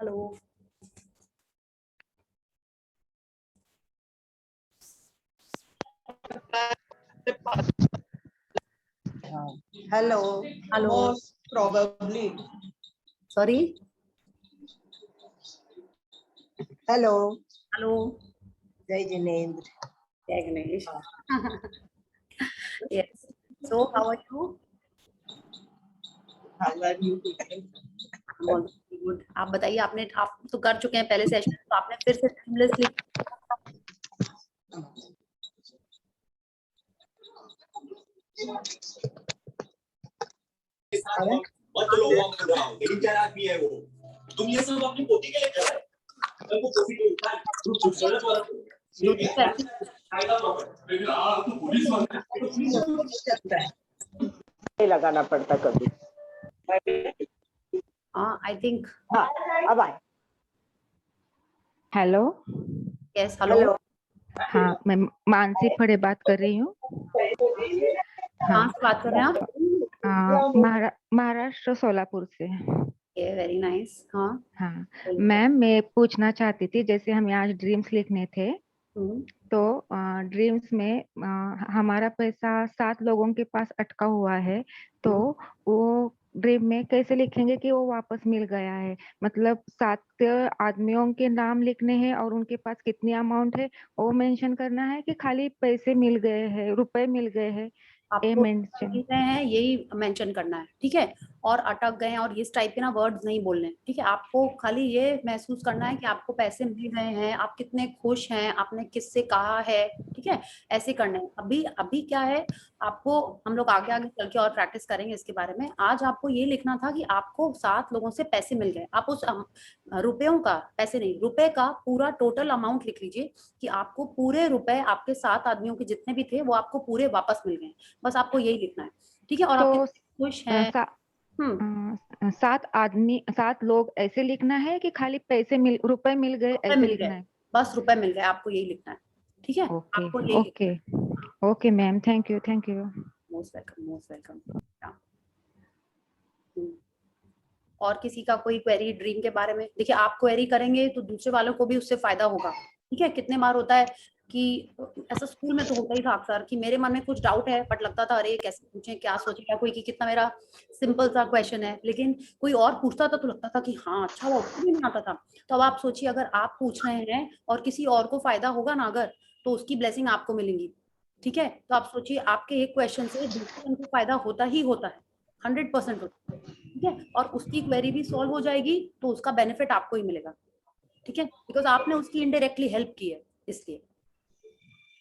Hello hello hello probably sorry hello hello जय जिनेंद्र जय Ganesh yes so how are you good आप बताइए आप तो कर चुके हैं पहले सेशन तो आपने फिर से ड्रीमलेस लिख मत लो लेकिन क्या आदमी है वो तुम ये सब अपनी पोती के लिए कर रहे हो वो पोती को उठा तू गलत वाला लगाना पड़ता कभी आई थिंक हाँ अब आए हेलो यस हेलो हाँ मैं मानसी फड़े बात कर रही हूँ। कहाँ से बात कर रहे हैं आप महाराष्ट्र सोलापुर से। वेरी नाइस हाँ हाँ मैम मैं पूछना चाहती थी जैसे हमें आज ड्रीम्स लिखने थे तो ड्रीम्स में हमारा पैसा 7 लोगों के पास अटका हुआ है तो वो ड्रीम में कैसे लिखेंगे कि वो वापस मिल गया है, मतलब 7 आदमियों के नाम लिखने हैं और उनके पास कितनी अमाउंट है वो मेंशन करना है कि खाली पैसे मिल गए हैं, रुपए मिल गए हैं आपको मिल रहे हैं यही मेंशन करना है, ठीक है। और अटक गए हैं और इस टाइप के ना वर्ड्स नहीं बोलने, ठीक है। आपको खाली ये महसूस करना है कि आपको पैसे मिल रहे हैं, आप कितने खुश हैं, आपने किससे कहा है, ठीक है। ऐसे करना है। अभी अभी क्या है, आपको हम लोग आगे आगे चल के और प्रैक्टिस करेंगे इसके बारे में। आज आपको ये लिखना था कि आपको 7 लोगों से पैसे मिल गए। आप उस रुपयों का, पैसे नहीं, रुपए का पूरा टोटल अमाउंट लिख लीजिए कि आपको पूरे रुपए आपके 7 आदमियों के जितने भी थे वो आपको पूरे वापस मिल गए। बस आपको यही लिखना है, ठीक है। और तो आप खुश हैं। 7 लोग ऐसे लिखना है कि खाली रुपए मिल गए ऐसे लिखना है? बस रुपए मिल गए, आपको यही लिखना है, ठीक है। ओके आपको यही okay okay ma'am, thank you most welcome most welcome. और किसी का कोई क्वेरी ड्रीम के बारे में? देखिए आप क्वेरी करेंगे तो दूसरे वालों को भी उससे फायदा होगा, ठीक है। कितने बार होता है कि ऐसा स्कूल में तो होता ही था अक्सर कि मेरे मन में कुछ डाउट है बट लगता था अरे कैसे पूछें, क्या सोचेगा कोई कि कितना मेरा सिंपल सा क्वेश्चन है, लेकिन कोई और पूछता था तो लगता था कि हाँ अच्छा वो उसको भी नहीं आता था। तो अब आप सोचिए अगर आप पूछ रहे हैं और किसी और को फायदा होगा ना अगर, तो उसकी ब्लेसिंग आपको मिलेंगी, ठीक है। तो आप सोचिए आपके एक क्वेश्चन से दूसरे को फायदा होता ही होता है, 100% होता है, ठीक है। और उसकी क्वेरी भी सॉल्व हो जाएगी तो उसका बेनिफिट आपको ही मिलेगा, ठीक है, बिकॉज आपने उसकी इनडायरेक्टली हेल्प की है इसलिए,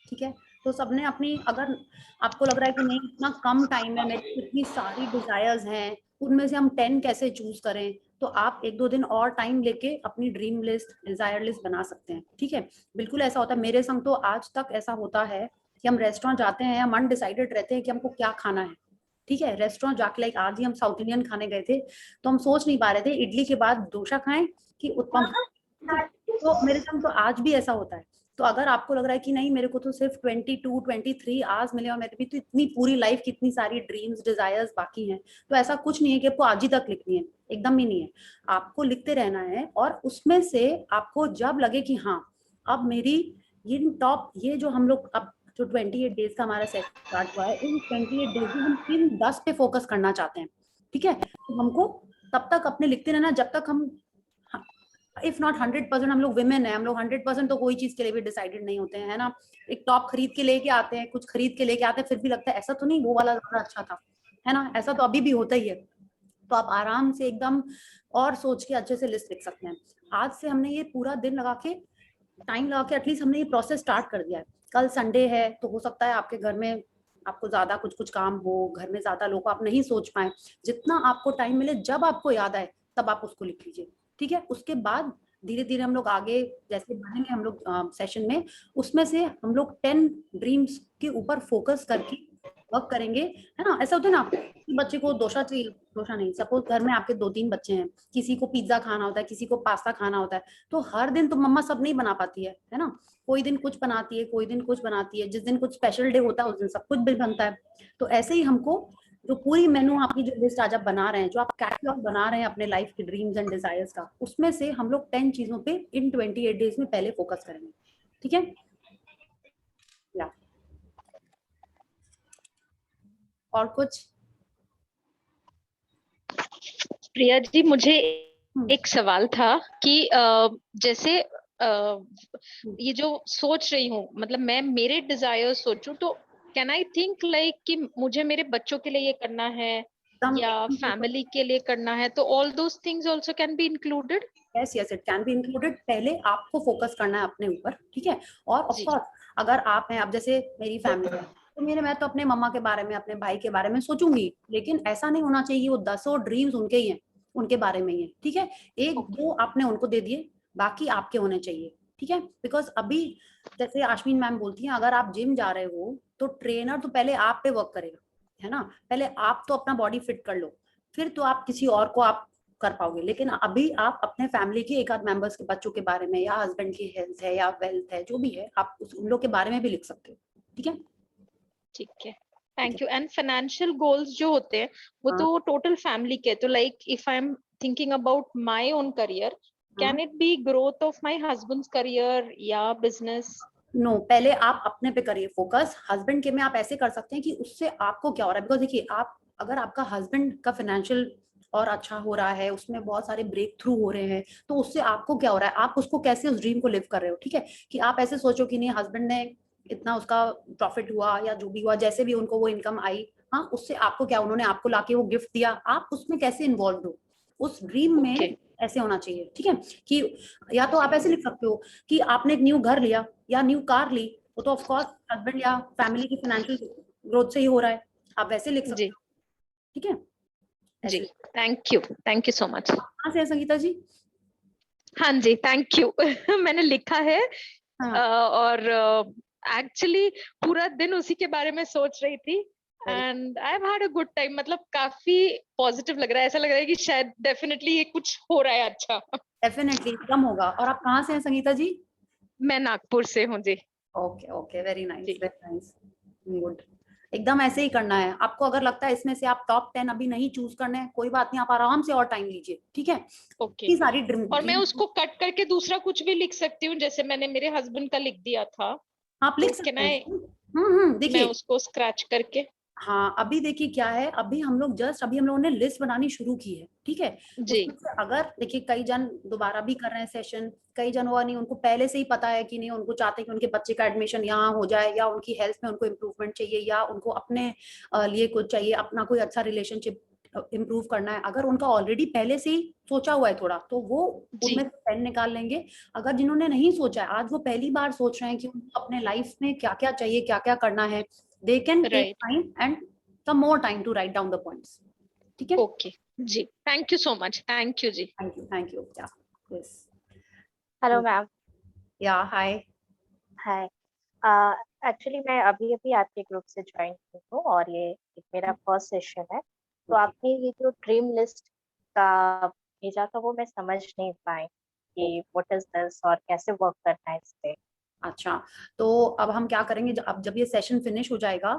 ठीक है। तो सबने अपनी, अगर आपको लग रहा है कि नहीं इतना कम टाइम है, मेरी इतनी सारी डिजायर्स हैं, उनमें से हम 10 कैसे चूज करें, तो आप 1-2 दिन और टाइम लेके अपनी ड्रीम लिस्ट, डिजायर लिस्ट बना सकते हैं, ठीक है। बिल्कुल ऐसा होता है, मेरे संग तो आज तक ऐसा होता है कि हम रेस्टोरेंट जाते हैं, हम अनडिसाइडेड रहते हैं कि हमको क्या खाना है, ठीक है। रेस्टोरेंट जाके लाइक आज ही हम साउथ इंडियन खाने गए थे तो हम सोच नहीं पा रहे थे इडली के बाद डोसा खाएं कि उत्पम, तो मेरे संग तो आज भी ऐसा होता है। तो अगर आपको लग रहा है कि नहीं मेरे को तो सिर्फ 22-23 आवर्स मिले और मेरे भी तो इतनी पूरी लाइफ की इतनी सारी ड्रीम्स डिजायर्स बाकी हैं, तो ऐसा कुछ नहीं है कि आपको आज ही तक लिखनी है, एकदम ही नहीं है। आपको लिखते रहना है और उसमें से आपको जब लगे कि हाँ अब मेरी ये टॉप, ये जो हम लोग अब जो 28 डेज का हमारा सेशन स्टार्ट हुआ है, इन 28 डेज में हम किन 10 पे फोकस करना चाहते हैं, ठीक है। तो हमको तब तक अपने लिखते रहना जब तक हम, इफ नॉट 100%, हम लोग विमेन है, हम लोग 100% तो कोई चीज के लिए भी डिसाइडेड नहीं होते हैं, है ना। एक टॉप खरीद के लेके आते हैं, कुछ खरीद के लेके आते हैं, फिर भी लगता है ऐसा तो नहीं वो वाला ज्यादा अच्छा था, है ना। ऐसा तो अभी भी होता ही है। तो आप आराम से एकदम और सोच के अच्छे से लिस्ट लिख सकते हैं। आज से हमने ये पूरा दिन लगा के, टाइम लगा के एटलीस्ट हमने ये प्रोसेस स्टार्ट कर दिया है। कल संडे है तो हो सकता है आपके घर में आपको ज्यादा कुछ काम हो, घर में ज्यादा लोग आप नहीं सोच पाए, जितना आपको टाइम मिले जब आपको याद आए तब आप उसको लिख लीजिए, ठीक है। उसके बाद धीरे धीरे हम लोग आगे जैसे बढ़ेंगे हम लोग सेशन में, उसमें से हम लोग 10 ड्रीम्स के ऊपर फोकस करके वर्क करेंगे, है ना। ऐसा होता है ना कि बच्चे को डोसा चाहिए, डोसा नहीं, सपोज घर में आपके 2-3 बच्चे हैं, किसी को पिज्जा खाना होता है, किसी को पास्ता खाना होता है, तो हर दिन तो मम्मा सब नहीं बना पाती है ना। कोई दिन कुछ बनाती है, कोई दिन कुछ बनाती है, जिस दिन कुछ स्पेशल डे होता है उस दिन सब कुछ भी बनता है। तो ऐसे ही हमको जो पूरी मेनू आपकी जो लिस्ट आज आप बना रहे हैं, जो आप कैटलॉग बना रहे हैं अपने लाइफ के ड्रीम्स एंड डिजायर्स का, उसमें से हम लोग 10 चीजों पे इन 28 डेज में पहले फोकस करेंगे, ठीक है? या और कुछ? प्रिया जी, मुझे एक सवाल था कि जैसे ये जो सोच रही हूँ, मतलब मैं मेरे डिजायर सोचूं तो कैन आई थिंक लाइक कि मुझे मेरे बच्चों के लिए ये करना है या फैमिली के लिए करना है, तो all those things also can be included? Yes yes, it can be included. पहले आपको फोकस करना है अपने ऊपर, ठीक है? और ऑफ कोर्स अगर आप हैं, अब जैसे मेरी फैमिली है तो मैं तो अपने मम्मा के बारे में, अपने भाई के बारे में सोचूंगी, लेकिन ऐसा नहीं होना चाहिए वो 10 ड्रीम्स उनके ही हैं, उनके बारे में ही है, ठीक है? एक दो आपने उनको दे दिए, बाकी आपके होने चाहिए, ठीक है? बिकॉज अभी जैसे आश्विन मैम बोलती हैं, अगर आप जिम जा रहे हो तो ट्रेनर तो पहले आप पे वर्क करेगा, है ना? पहले आप तो अपना बॉडी फिट कर लो, फिर तो आप किसी और को आप कर पाओगे। लेकिन अभी आप अपने फैमिली के एक आध मेंबर्स के बच्चों के बारे में, या हस्बैंड की हेल्थ है या वेल्थ है, जो भी है, आप उन लोग के बारे में भी लिख सकते हो, ठीक है? ठीक है, thank you. And financial goals जो होते हैं वो तो टोटल फैमिली के, तो like if I am thinking about my own career, can it be growth of my husbands career या बिजनेस? नो, पहले आप अपने पे करिए फोकस। हस्बैंड के में आप ऐसे कर सकते हैं कि उससे आपको क्या हो रहा है, बिकॉज देखिए, आप अगर आपका हस्बैंड का फाइनेंशियल और अच्छा हो रहा है, उसमें बहुत सारे ब्रेक थ्रू हो रहे हैं, तो उससे आपको क्या हो रहा है, आप उसको कैसे उस ड्रीम को लिव कर रहे हो, ठीक है? कि आप ऐसे सोचो कि नहीं, हस्बैंड ने इतना उसका प्रॉफिट हुआ या जो भी हुआ, जैसे भी उनको वो इनकम आई, हाँ, उससे आपको क्या, उन्होंने आपको लाके वो गिफ्ट दिया, आप उसमें कैसे इन्वॉल्व हो, उस ड्रीम में ऐसे होना चाहिए, ठीक है? कि या तो आप ऐसे लिख सकते हो कि आपने एक न्यू घर लिया या न्यू कार ली, वो तो ऑफ कोर्स हस्बैंड या फैमिली की फाइनेंशियल ग्रोथ से ही हो रहा है, आप वैसे लिख सकते हो, ठीक है? जी, थैंक यू सो मच। कहाँ से है संगीता जी? हाँ जी, थैंक यू। मैंने लिखा है। हाँ। और एक्चुअली पूरा दिन उसी के बारे में सोच रही थी and I have had a good time. मतलब काफी पॉजिटिव लग रहा है, ऐसा लग रहा है कि शायद डेफिनेटली ये कुछ हो रहा है अच्छा। डेफिनेटली कम होगा। और आप कहाँ से हैं संगीता जी? मैं नागपुर से हूँ जी। Okay okay, very nice, very nice, good. एकदम ऐसे ही करना है आपको। अगर लगता है इसमें से आप टॉप 10 अभी नहीं चूज करने हैं, कोई बात नहीं, आप आराम से और टाइम लीजिए, ठीक है? ओके। सारी और मैं उसको कट करके दूसरा कुछ भी लिख सकती हूँ, जैसे मैंने मेरे हस्बैंड का लिख दिया था, आप लिख तो सकते हैं। देखिए, मैं उसको स्क्रैच करके, हाँ, अभी देखिए क्या है, अभी हम लोग अभी हम लोगों ने लिस्ट बनानी शुरू की है, ठीक है? जी। उसमें से अगर देखिए, कई जन दोबारा भी कर रहे हैं सेशन, कई जन हुआ नहीं, उनको पहले से ही पता है कि नहीं, उनको चाहते हैं कि उनके बच्चे का एडमिशन यहाँ हो जाए, या उनकी हेल्थ में उनको इम्प्रूवमेंट चाहिए, या उनको अपने लिए कुछ चाहिए, अपना कोई अच्छा रिलेशनशिप इम्प्रूव करना है। अगर उनका ऑलरेडी पहले से ही सोचा हुआ है थोड़ा, तो वो उनमें से पेन निकाल लेंगे। अगर जिन्होंने नहीं सोचा है, आज वो पहली बार सोच रहे हैं कि उनको अपने लाइफ में क्या क्या चाहिए, क्या क्या करना है, they can take time and some more time to write down the points, ठीक है? Okay ji, thank you so much, thank you ji. Thank you. Yeah yes, hello ma'am. Yeah hi. Hi, actually मैं अभी अभी आपके ग्रुप से join की हूँ और ये मेरा फर्स्ट सेशन है। तो आपने ये जो ड्रीम लिस्ट का भेजा था वो मैं समझ नहीं पाई कि व्हाट इज दिस और कैसे वर्क करना है इस पे। अच्छा, तो अब हम क्या करेंगे, अब जब ये सेशन फिनिश हो जाएगा,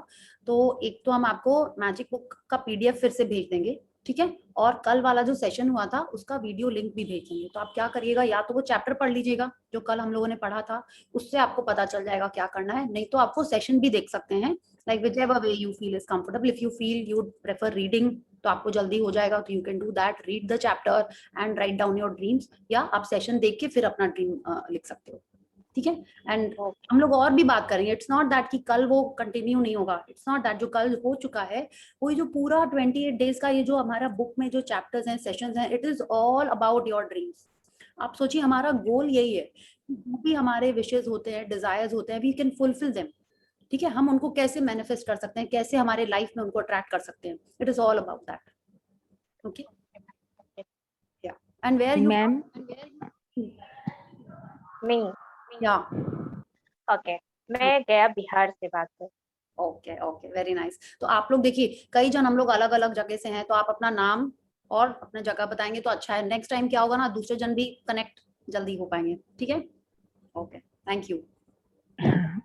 तो एक तो हम आपको मैजिक बुक का पीडीएफ फिर से भेज देंगे, ठीक है? और कल वाला जो सेशन हुआ था उसका वीडियो लिंक भी भेज देंगे। तो आप क्या करिएगा, या तो वो चैप्टर पढ़ लीजिएगा जो कल हम लोगों ने पढ़ा था, उससे आपको पता चल जाएगा क्या करना है। नहीं तो आप वो सेशन भी देख सकते हैं, like whichever way you feel is comfortable. If you feel you prefer reading, तो आपको जल्दी हो जाएगा, तो you can do that, read the chapter and write down your dreams, या आप सेशन देख के फिर अपना ड्रीम लिख सकते हो, ठीक है? एंड हम लोग और भी बात करेंगे। इट्स नॉट दैट कि कल वो कंटिन्यू नहीं होगा, इट्स नॉट दैट। जो कल हो चुका है, वो जो पूरा 28 डेज का ये जो हमारा बुक में जो चैप्टर्स हैं, सेशंस हैं, it is all about your dreams. आप सोचिए, हमारा गोल यही है, जो भी हमारे विशेष होते हैं, डिजायर्स होते हैं, वी कैन फुलफिल देम, ठीक है? हम उनको कैसे मैनिफेस्ट कर सकते हैं, कैसे हमारे लाइफ में उनको अट्रैक्ट कर सकते हैं, it is all about that, okay? या एंड वेयर यू मैम, मी, या ओके, मैं गया बिहार से बात कर। Okay okay, very nice. तो आप लोग देखिए, कई जन हम लोग अलग अलग जगह से हैं, तो आप अपना नाम और अपना जगह बताएंगे तो अच्छा है। नेक्स्ट टाइम क्या होगा ना, दूसरे जन भी कनेक्ट जल्दी हो पाएंगे, ठीक है? Okay, thank you.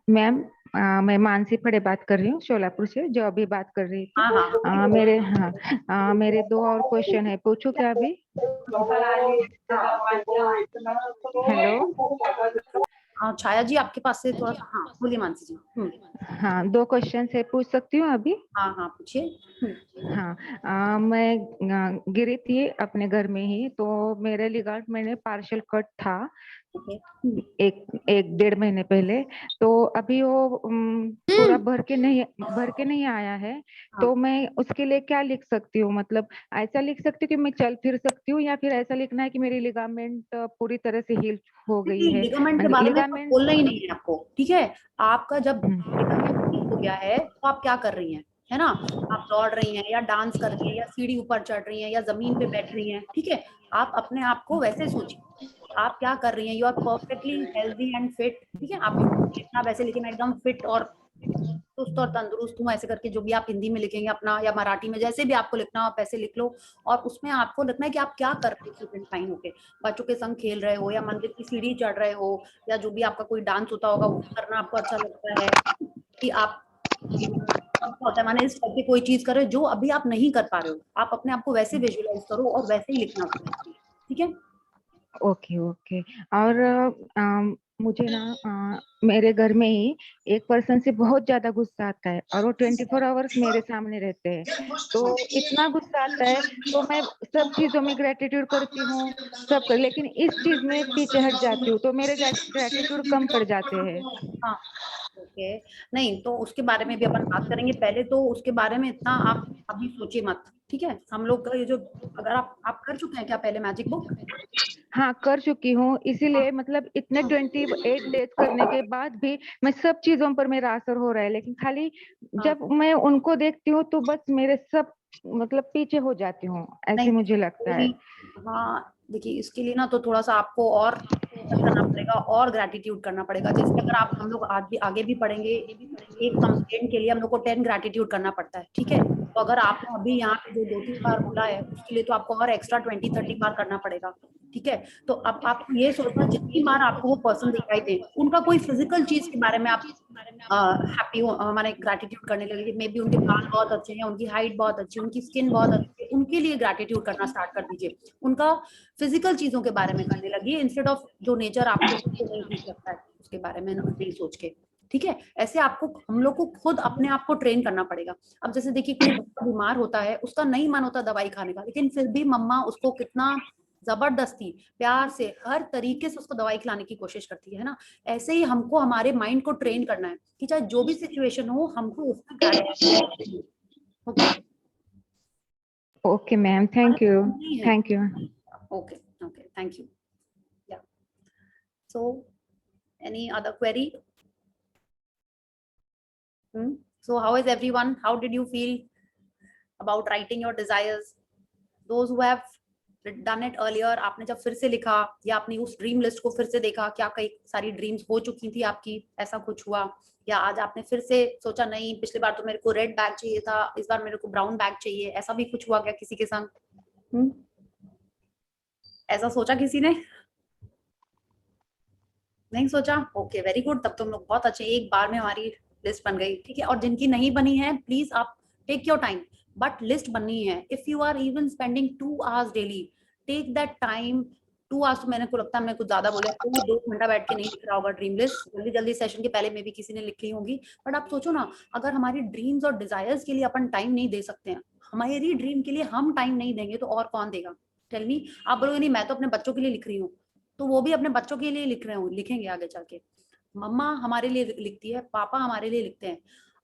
मैम मैं मानसी फड़े बात कर रही हूँ शोलापुर से, जो अभी बात कर रही थी। हाँ मेरे 2 और क्वेश्चन है, पूछूं क्या अभी? हेलो। हाँ छाया जी आपके पास से थोड़ा सा, हाँ बोलिए मानसी जी। हाँ 2 क्वेश्चन है, पूछ सकती हूँ अभी? हाँ पूछिए। हाँ मैं गिरी थी अपने घर में ही, तो मेरे लिगामेंट मैंने पार्शियल कट था एक 1.5 महीने पहले। तो अभी वो पूरा भर के नहीं आया है। तो मैं उसके लिए क्या लिख सकती हूँ? मतलब ऐसा लिख सकती हूँ कि मैं चल फिर सकती हूँ, या फिर ऐसा लिखना है कि मेरी लिगामेंट पूरी तरह से हील हो गई है? लिगामेंट के बारे में तो बोलना ही नहीं है आपको, ठीक है। आपका जब लिगामेंट ठीक हो गया है तो आप क्या कर रही हैं, है ना? आप दौड़ रही हैं या डांस कर रही हैं या सीढ़ी ऊपर चढ़ रही हैं या जमीन पे बैठ रही हैं, ठीक है। आप अपने आप को वैसे सोचिए आप क्या कर रही हैं। You are perfectly healthy and fit, ठीक है। आप लिखना वैसे लिखे, मैं एकदम फिट और सुस्त और तंदुरुस्त हूँ, ऐसे करके जो भी आप हिंदी में लिखेंगे अपना या मराठी में, जैसे भी आपको लिखना हो आप ऐसे लिख लो। और उसमें आपको लिखना है कि आप क्या कर रहे हो फाइन होके, बच्चों के संग खेल रहे हो या मंदिर की सीढ़ी चढ़ रहे हो या जो भी आपका कोई डांस होता होगा वो करना आपको अच्छा लगता है, कि आप होता है माने इस टाइप की कोई चीज कर रहे हो जो अभी आप नहीं कर पा रहे हो, आप अपने आप को वैसे विजुअलाइज करो और वैसे ही लिखना करो, ठीक है। Okay okay. और मुझे ना मेरे घर में ही एक पर्सन से बहुत ज्यादा गुस्सा आता है, और वो 24 आवर्स मेरे सामने रहते हैं। तो इतना गुस्सा आता है, तो मैं सब चीजों में ग्रेटिट्यूड करती हूँ सब कर, लेकिन इस चीज में पीछे हट जाती हूँ, तो मेरे ग्रेटिट्यूड कम पड़ जाते हैं। हाँ ओके, नहीं तो उसके बारे में भी अपन बात करेंगे। पहले तो उसके बारे में इतना आप अभी सोचिए मत, ठीक है। हम लोग का ये जो, अगर आप कर चुके हैं क्या पहले मैजिक बुक? हाँ कर चुकी हूँ, इसीलिए मतलब इतने 28 डेज करने के बाद भी मैं सब चीजों पर मेरा असर हो रहा है, लेकिन खाली जब मैं उनको देखती हूँ तो बस मेरे सब मतलब पीछे हो जाती हूँ, ऐसे मुझे लगता है। हाँ देखिए, इसके लिए ना तो थोड़ा सा आपको और करना पड़ेगा और ग्रैटिट्यूड करना पड़ेगा। जैसे अगर आप हम लोग आगे भी पढ़ेंगे, एक कंप्लेंट के लिए हम लोग को 10 ग्रैटिट्यूड करना पड़ता है, ठीक है। तो अगर आपने अभी यहाँ पे जो 2-3 बार बोला है उसके लिए तो आपको और एक्स्ट्रा 20-30 बार करना पड़ेगा, ठीक है। तो अब आपको ये सोचना, जितनी बार आपको वो पर्सन दिखाई दे, उनका कोई फिजिकल चीज के बारे में आप हैप्पी हो, हमारे ग्रैटिट्यूड करने लगे। मे बी उनके बाल बहुत अच्छे हैं, उनकी हाइट बहुत अच्छी है, उनकी स्किन बहुत अच्छी है, उनके लिए ग्रैटिट्यूड करना स्टार्ट कर दीजिए। उनका फिजिकल चीजों के बारे में करने लगी, इंस्टेड ऑफ जो नेचर आपको नहीं ठीक लगता है उसके बारे में नहीं सोच के, ठीक है। ऐसे आपको, हम लोग को खुद अपने आप को ट्रेन करना पड़ेगा। अब जैसे देखिए, कोई बच्चा बीमार होता है, उसका नहीं मन होता दवाई खाने का, लेकिन फिर भी मम्मा उसको कितना जबरदस्ती प्यार से हर तरीके से उसको दवाई खिलाने की कोशिश करती है ना। ऐसे ही हमको हमारे माइंड को ट्रेन करना है कि चाहे जो भी सिचुएशन हो हमको उसका gratitude, okay okay ma'am, thank you. Thank you. Okay okay, thank you. Yeah so any other query? So how is everyone? How did you feel about writing your desires? Those who have done it earlier, आपने जब फिर से लिखा या अपनी उस dream list को फिर से देखा, क्या कई सारी ड्रीम्स हो चुकी थी आपकी, ऐसा कुछ हुआ? या आज आपने फिर से सोचा नहीं पिछली बार तो मेरे को रेड बैग चाहिए था, इस बार मेरे को ब्राउन बैग चाहिए, ऐसा भी कुछ हुआ क्या किसी के संग? ऐसा सोचा किसी ने? नहीं सोचा? ओके वेरी गुड, तब तुम लोग बहुत अच्छे, एक बार में हमारी लिस्ट बन गई, ठीक है। और जिनकी नहीं बनी है प्लीज आप take your time, but list बननी है। If you are even spending 2 hours daily, take that time. 2 hours तो मैंने को लगता है मैंने कुछ ज्यादा बोला, कोई 2 घंटा बैठ के नहीं लिख रहा होगा ड्रीम लिस्ट, जल्दी जल्दी सेशन के पहले में भी किसी ने लिख ली होगी। बट आप सोचो ना, अगर हमारी ड्रीम्स और डिजायर्स के लिए अपन टाइम नहीं दे सकते हैं, हमारी ड्रीम के लिए हम टाइम नहीं देंगे तो और कौन देगा? Tell me. आप बोलोगे नहीं मैं तो अपने बच्चों के लिए लिख रही हूँ, तो वो भी अपने बच्चों के लिए लिख रहे हो, लिखेंगे आगे चल के। मम्मा हमारे लिए लिखती है, पापा हमारे लिए लिखते हैं,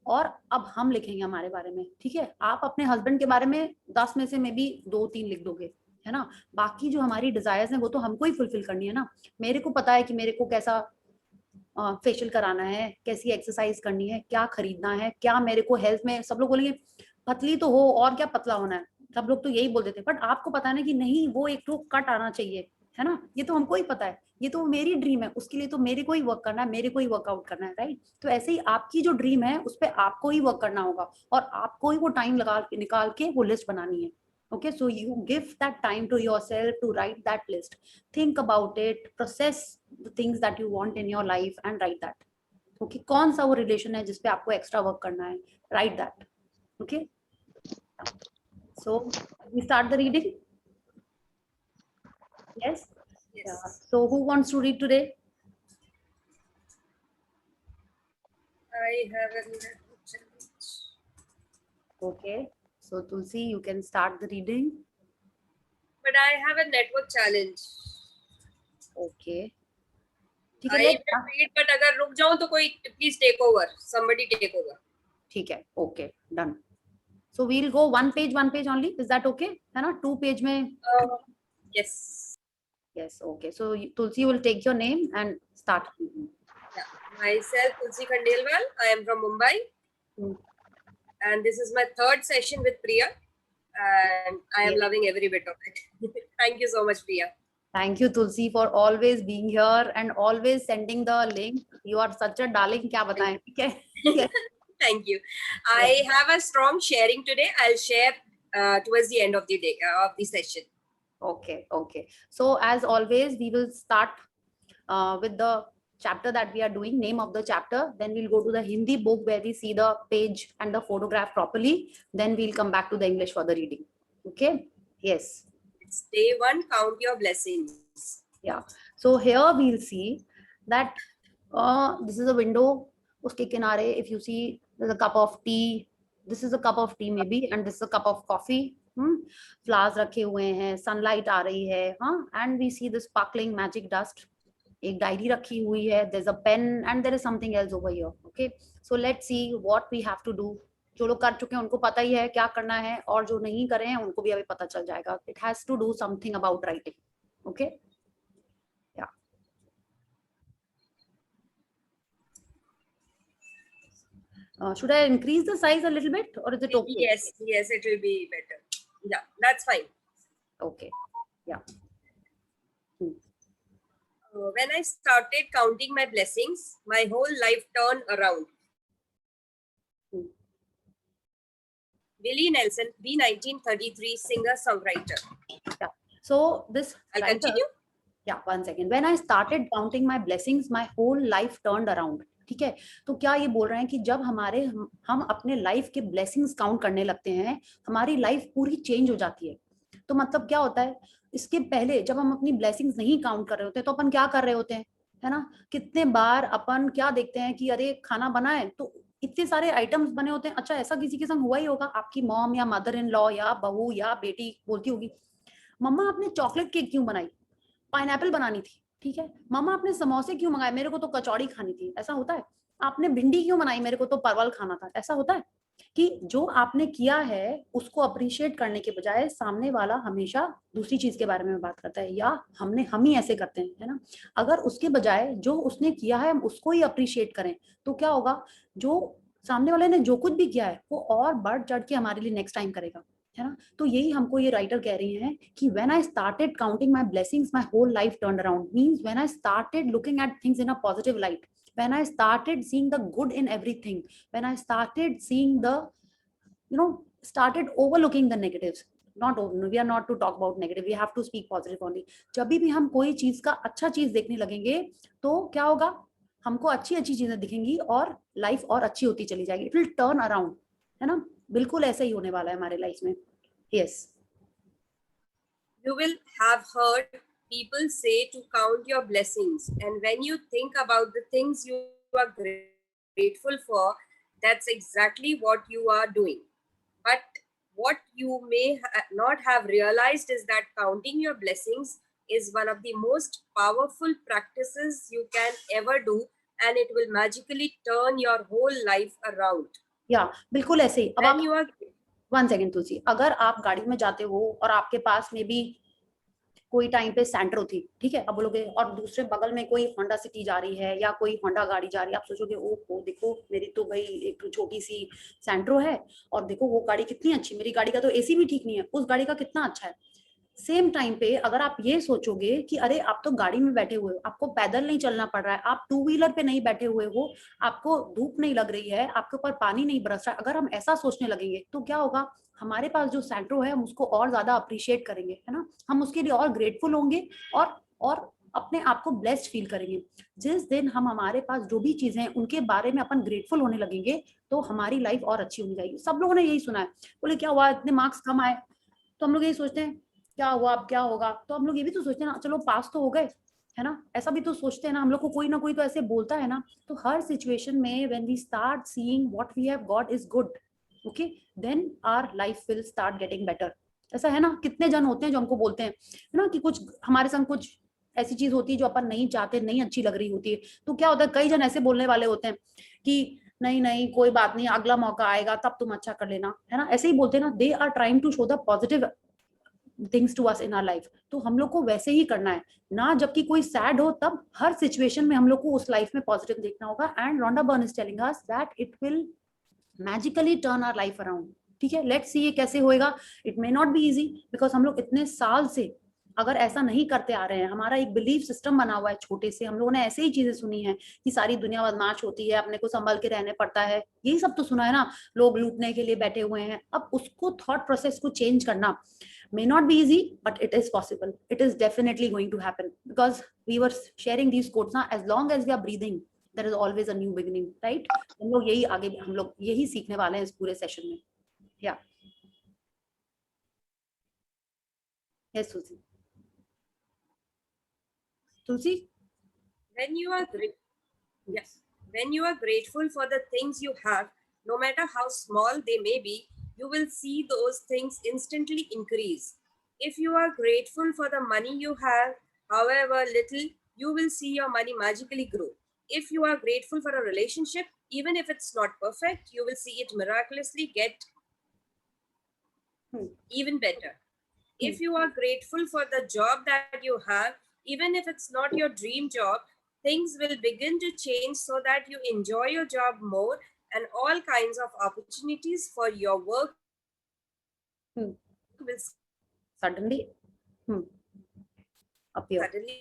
और अब हम लिखेंगे हमारे बारे में, ठीक है। आप अपने हस्बैंड के बारे में 10 में से मे बी 2-3 लिख दोगे, है ना। बाकी जो हमारी डिजायर्स हैं वो तो हमको ही फुलफिल करनी है ना। मेरे को पता है कि मेरे को कैसा फेशियल कराना है, कैसी एक्सरसाइज करनी है, क्या खरीदना है, क्या मेरे को हेल्थ में, सब लोग बोलेंगे पतली तो हो और क्या पतला होना है, सब लोग तो यही बोल देते हैं। बट आपको पता है ना कि नहीं, वो एक तो कट आना चाहिए, है ना। ये तो हमको ही पता है, ये तो मेरी ड्रीम है, उसके लिए तो मेरे को ही वर्क करना है, मेरे को ही वर्कआउट करना है, राइट। तो ऐसे ही आपकी जो ड्रीम है उस पर आपको ही वर्क करना होगा, और आपको ही वो टाइम निकाल के वो लिस्ट बनानी है। Okay, so you give that time to yourself to write that list. Think about it, process the things that you want in your life and write that. Okay, कौन सा वो रिलेशन है जिसपे आपको एक्स्ट्रा वर्क करना है, right that. Okay, so we start the reading. Yes. Yes. Yeah. So who wants to read today? I have a network challenge. Okay. So Tulsi, you can start the reading. But I have a network challenge. Okay. ठीक है, I will read, but अगर रुक जाऊं तो कोई please take over. Somebody take over. ठीक है. Okay, done. So we'll go one page only. Is that okay? है ना? 2 page में. Yes. Yes. Okay. So Tulsi will take your name and start. Yeah. Myself, Tulsi Khandelwal. I am from Mumbai. And this is my 3rd session with Priya. And I am loving every bit of it. Thank you so much, Priya. Thank you, Tulsi, for always being here and always sending the link. You are such a darling. क्या बताएं? ठीक है. Thank you. I have a strong sharing today. I'll share towards the end of the day of the session. Okay. Okay. So as always, we will start with the chapter that we are doing, name of the chapter. Then we'll go to the Hindi book where we see the page and the photograph properly. Then we'll come back to the English for the reading. Okay. Yes. It's day 1. Count your blessings. Yeah. So here we'll see that this is a window. Uske kinare, if you see, there's a cup of tea. This is a cup of tea maybe, and this is a cup of coffee. Flowers रखे हुए हैं, sunlight आ रही है, हाँ, and we see this sparkling magic dust. एक diary रखी हुई है, there's a pen and there is something else over here. Okay, so let's see what we have to do. जो लोग कर चुके हैं उनको पता ही है क्या करना है, और जो नहीं करे हैं उनको भी अभी पता चल जाएगा. It has to do something about writing. Okay. Yeah. Should I increase the size a little bit, or is it okay? Yes, it will be better. Yeah, that's fine. Okay. Yeah. When I started counting my blessings, my whole life turned around. Willie Nelson, B. 1933, singer-songwriter. Yeah. So this I'll writer, continue. Yeah, 1 second. When I started counting my blessings, my whole life turned around. ठीक है, तो क्या ये बोल रहे हैं कि जब हम अपने लाइफ के ब्लेसिंग्स काउंट करने लगते हैं, हमारी लाइफ पूरी चेंज हो जाती है. तो मतलब क्या होता है, इसके पहले जब हम अपनी ब्लेसिंग्स नहीं काउंट कर रहे होते तो अपन क्या कर रहे होते हैं, है ना? कितने बार अपन क्या देखते हैं कि अरे खाना बना है तो इतने सारे आइटम्स बने होते हैं. अच्छा, ऐसा किसी के संग हुआ ही होगा, आपकी मॉम या मदर इन लॉ या बहू या बेटी बोलती होगी, मम्मा आपने चॉकलेट केक क्यों बनाई, पाइनएप्पल बनानी थी. ठीक है, मम्मा आपने समोसे क्यों मंगाए, मेरे को तो कचौड़ी खानी थी. ऐसा होता है. आपने भिंडी क्यों बनाई, मेरे को तो परवल खाना था. ऐसा होता है कि जो आपने किया है उसको अप्रिशिएट करने के बजाय सामने वाला हमेशा दूसरी चीज के बारे में बात करता है, या हम ही ऐसे करते हैं, है ना? अगर उसके बजाय जो उसने किया है हम उसको ही अप्रिशिएट करें तो क्या होगा, जो सामने वाले ने जो कुछ भी किया है वो और बढ़ चढ़ के हमारे लिए नेक्स्ट टाइम करेगा, है ना? तो यही हमको ये राइटर कह रही हैं कि when I started counting my blessings my whole life turned around. Means when I started looking at things in a positive light, when I started seeing the good in everything, when I started seeing the, started overlooking the negatives. We are not to talk about negative, we have to speak positive only. जब भी हम कोई चीज का अच्छा चीज देखने लगेंगे तो क्या होगा, हमको अच्छी अच्छी चीजें दिखेंगी और लाइफ और अच्छी होती चली जाएगी. इट विल टर्न अराउंड, है ना? बिल्कुल ऐसा ही होने वाला है हमारे लाइफ में. Yes. You will have heard people say to count your blessings, and when you think about the things you are grateful for, that's exactly what you are doing. But what you may not have realized is that counting your blessings is one of the most powerful practices you can ever do, and it will magically turn your whole life around. Yeah, बिल्कुल ऐसे ही. अब When you are 1 second तुलसी, अगर आप गाड़ी में जाते हो और आपके पास में भी कोई टाइम पे सैंट्रो थी, ठीक है, अब बोलोगे, और दूसरे बगल में कोई होंडा सिटी जा रही है या कोई होंडा गाड़ी जा रही है, आप सोचोगे ओ देखो मेरी तो भाई एक छोटी सी सैंट्रो है और देखो वो गाड़ी कितनी अच्छी, मेरी गाड़ी का तो एसी भी ठीक नहीं है, उस गाड़ी का कितना अच्छा है. सेम टाइम पे अगर आप ये सोचोगे कि अरे आप तो गाड़ी में बैठे हुए हो, आपको पैदल नहीं चलना पड़ रहा है, आप 2 व्हीलर पे नहीं बैठे हुए हो, आपको धूप नहीं लग रही है, आपके ऊपर पानी नहीं बरस रहा है, अगर हम ऐसा सोचने लगेंगे तो क्या होगा, हमारे पास जो सैंट्रो है हम उसको और ज्यादा अप्रिशिएट करेंगे, है ना? हम उसके लिए और ग्रेटफुल होंगे और अपने आप को ब्लेस्ड फील करेंगे। जिस दिन हम हमारे पास जो भी चीजें हैं उनके बारे में अपन ग्रेटफुल होने लगेंगे तो हमारी लाइफ और अच्छी हो जाएगी। सब लोगों ने यही सुना है, बोले क्या हुआ इतने मार्क्स कम आए, तो हम लोग यही सोचते हैं क्या हुआ अब क्या होगा, तो हम लोग ये भी तो सोचते हैं ना चलो पास तो हो गए, है ना, ऐसा भी तो सोचते हैं ना हम लोग को, कोई ना कोई तो ऐसे बोलता है ना। तो हर सिचुएशन में when we start seeing what we have got is good, okay, then our life will start getting better. ऐसा है ना, कितने जन होते हैं जो हमको बोलते हैं है ना कि कुछ हमारे संग कुछ ऐसी चीज होती है जो अपन नहीं चाहते, नहीं अच्छी लग रही होती है, तो क्या होता है कई जन ऐसे बोलने वाले होते हैं कि नहीं नहीं कोई बात नहीं, अगला मौका आएगा तब तुम अच्छा कर लेना, है ना, ऐसे ही बोलते हैं ना। They are trying to show the positive things to us in our life. तो हम लोग को वैसे ही करना है ना, जबकि कोई सैड हो तब हर सिचुएशन में हम लोग को उस लाइफ में पॉजिटिव देखना होगा। And Rhonda Byrne is telling us that it will magically turn our life around. ठीक है, लेट्स सी ये कैसे होएगा। It may not be easy because हम लोग इतने साल से अगर ऐसा नहीं करते आ रहे हैं, हमारा एक बिलीफ सिस्टम बना हुआ है छोटे से, हम लोगों ने ऐसे ही चीजें सुनी है कि सारी दुनिया बदमाश होती है, अपने को संभल के रहने पड़ता है, यही सब तो सुना है ना, लोग लूटने के लिए बैठे हुए हैं। अब उसको थॉट प्रोसेस को चेंज करना may not be easy but it is possible, it is definitely going to happen because we were sharing these quotes na, as long as we are breathing there is always a new beginning, right? हम लोग यही आगे हम लोग यही सीखने वाले हैं इस पूरे सेशन में। या yes Tulsi, Tulsi When you are yes, when you are grateful for the things you have, no matter how small they may be, you will see those things instantly increase. If you are grateful for the money you have, however little, you will see your money magically grow. If you are grateful for a relationship, even if it's not perfect, you will see it miraculously get even better. If you are grateful for the job that you have, even if it's not your dream job, things will begin to change so that you enjoy your job more and all kinds of opportunities for your work will suddenly appear. suddenly.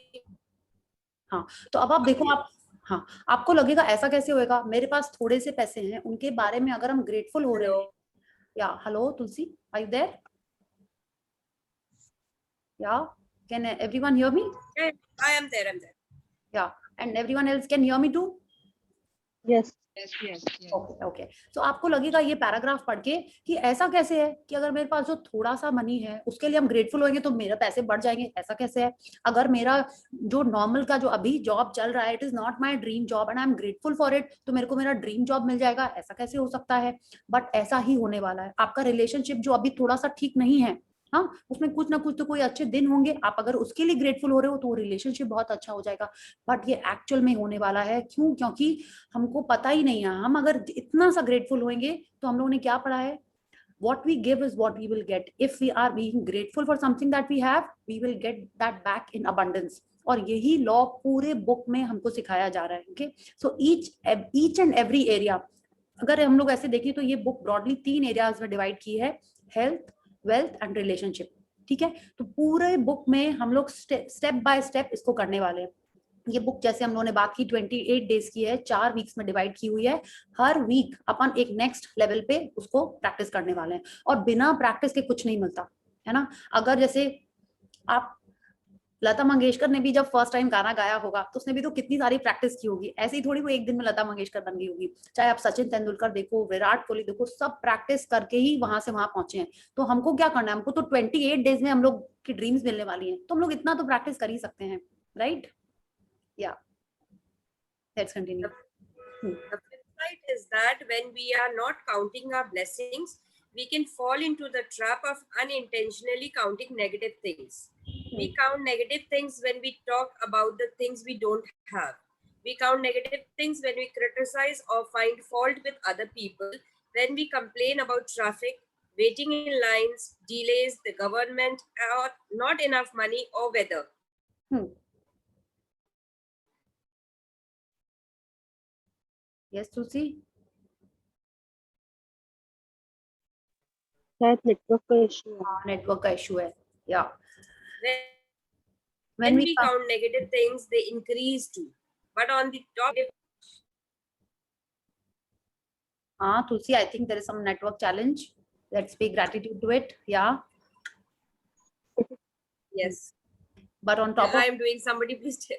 हाँ, तो अब आप देखो आप, हाँ, आपको लगेगा ऐसा कैसे होएगा, मेरे पास थोड़े से पैसे हैं उनके बारे में अगर हम ग्रेटफुल हो रहे हैं। Yeah hello Tulsi, are you there? Yeah can everyone hear me? I am there, I'm there. Yeah and everyone else can hear me too? Yes. Okay. तो आपको लगेगा ये पैराग्राफ पढ़ के कि ऐसा कैसे है कि अगर मेरे पास जो थोड़ा सा मनी है उसके लिए हम ग्रेटफुल होंगे तो मेरे पैसे बढ़ जाएंगे, ऐसा कैसे है? अगर मेरा जो नॉर्मल का जो अभी जॉब चल रहा है, it is not my dream job and I am grateful for it, तो मेरे को मेरा ड्रीम जॉब मिल जाएगा, ऐसा कैसे हो सकता है? बट ऐसा ही होने वाला है। आपका रिलेशनशिप जो अभी थोड़ा सा ठीक नहीं है, हाँ, उसमें कुछ ना कुछ तो कोई अच्छे दिन होंगे, आप अगर उसके लिए ग्रेटफुल हो रहे हो तो वो रिलेशनशिप बहुत अच्छा हो जाएगा। बट ये एक्चुअल में होने वाला है, क्यों? क्योंकि हमको पता ही नहीं है। हम अगर इतना सा ग्रेटफुल होंगे तो हम लोगों ने क्या पढ़ा है, what we give is what we will get. If we are being grateful for something that we have, we will get that back in abundance. और यही लॉ पूरे बुक में हमको सिखाया जा रहा है। Okay, so each and every area, अगर हम लोग ऐसे देखें तो ये बुक ब्रॉडली 3 एरियाज में डिवाइड की है, हेल्थ, वेल्थ एंड रिलेशनशिप। ठीक है, तो पूरे बुक में हम लोग स्टेप बाय स्टेप इसको करने वाले हैं। ये बुक जैसे हम लोगों ने बात की 28 डेज की है, 4 वीक्स में डिवाइड की हुई है। हर वीक अपन एक नेक्स्ट लेवल पे उसको प्रैक्टिस करने वाले हैं और बिना प्रैक्टिस के कुछ नहीं मिलता, है ना। अगर जैसे आप, लता मंगेशकर ने भी जब फर्स्ट टाइम गाना गाया होगा तो उसने भी तो कितनी सारी प्रैक्टिस की होगी, ऐसे ही थोड़ी वो एक दिन में लता मंगेशकर बन गई होगी। चाहे आप सचिन तेंदुलकर देखो, विराट कोहली देखो, सब प्रैक्टिस करके ही वहां से वहां पहुंचे हैं। तो हमको क्या करना है, हमको तो 28 डेज में हम लोग की ड्रीम्स मिलने वाली हैं, तो हम लोग इतना तो प्रैक्टिस कर ही सकते हैं, right? Yeah, let's continue. The flip side is that when we are not counting our blessings, we can fall into the trap of unintentionally counting negative things. We count negative things when we talk about the things we don't have. We count negative things when we criticize or find fault with other people, when we complain about traffic, waiting in lines, delays, the government, or not enough money or weather. Yes, Tulsi? शायद network का issue है। Network का issue है। या when we count negative things, they increase too. But on the top, Tulsi, I think there is some network challenge. Let's pay gratitude to it. Yeah. yes. But on top of, I am doing, somebody please tell.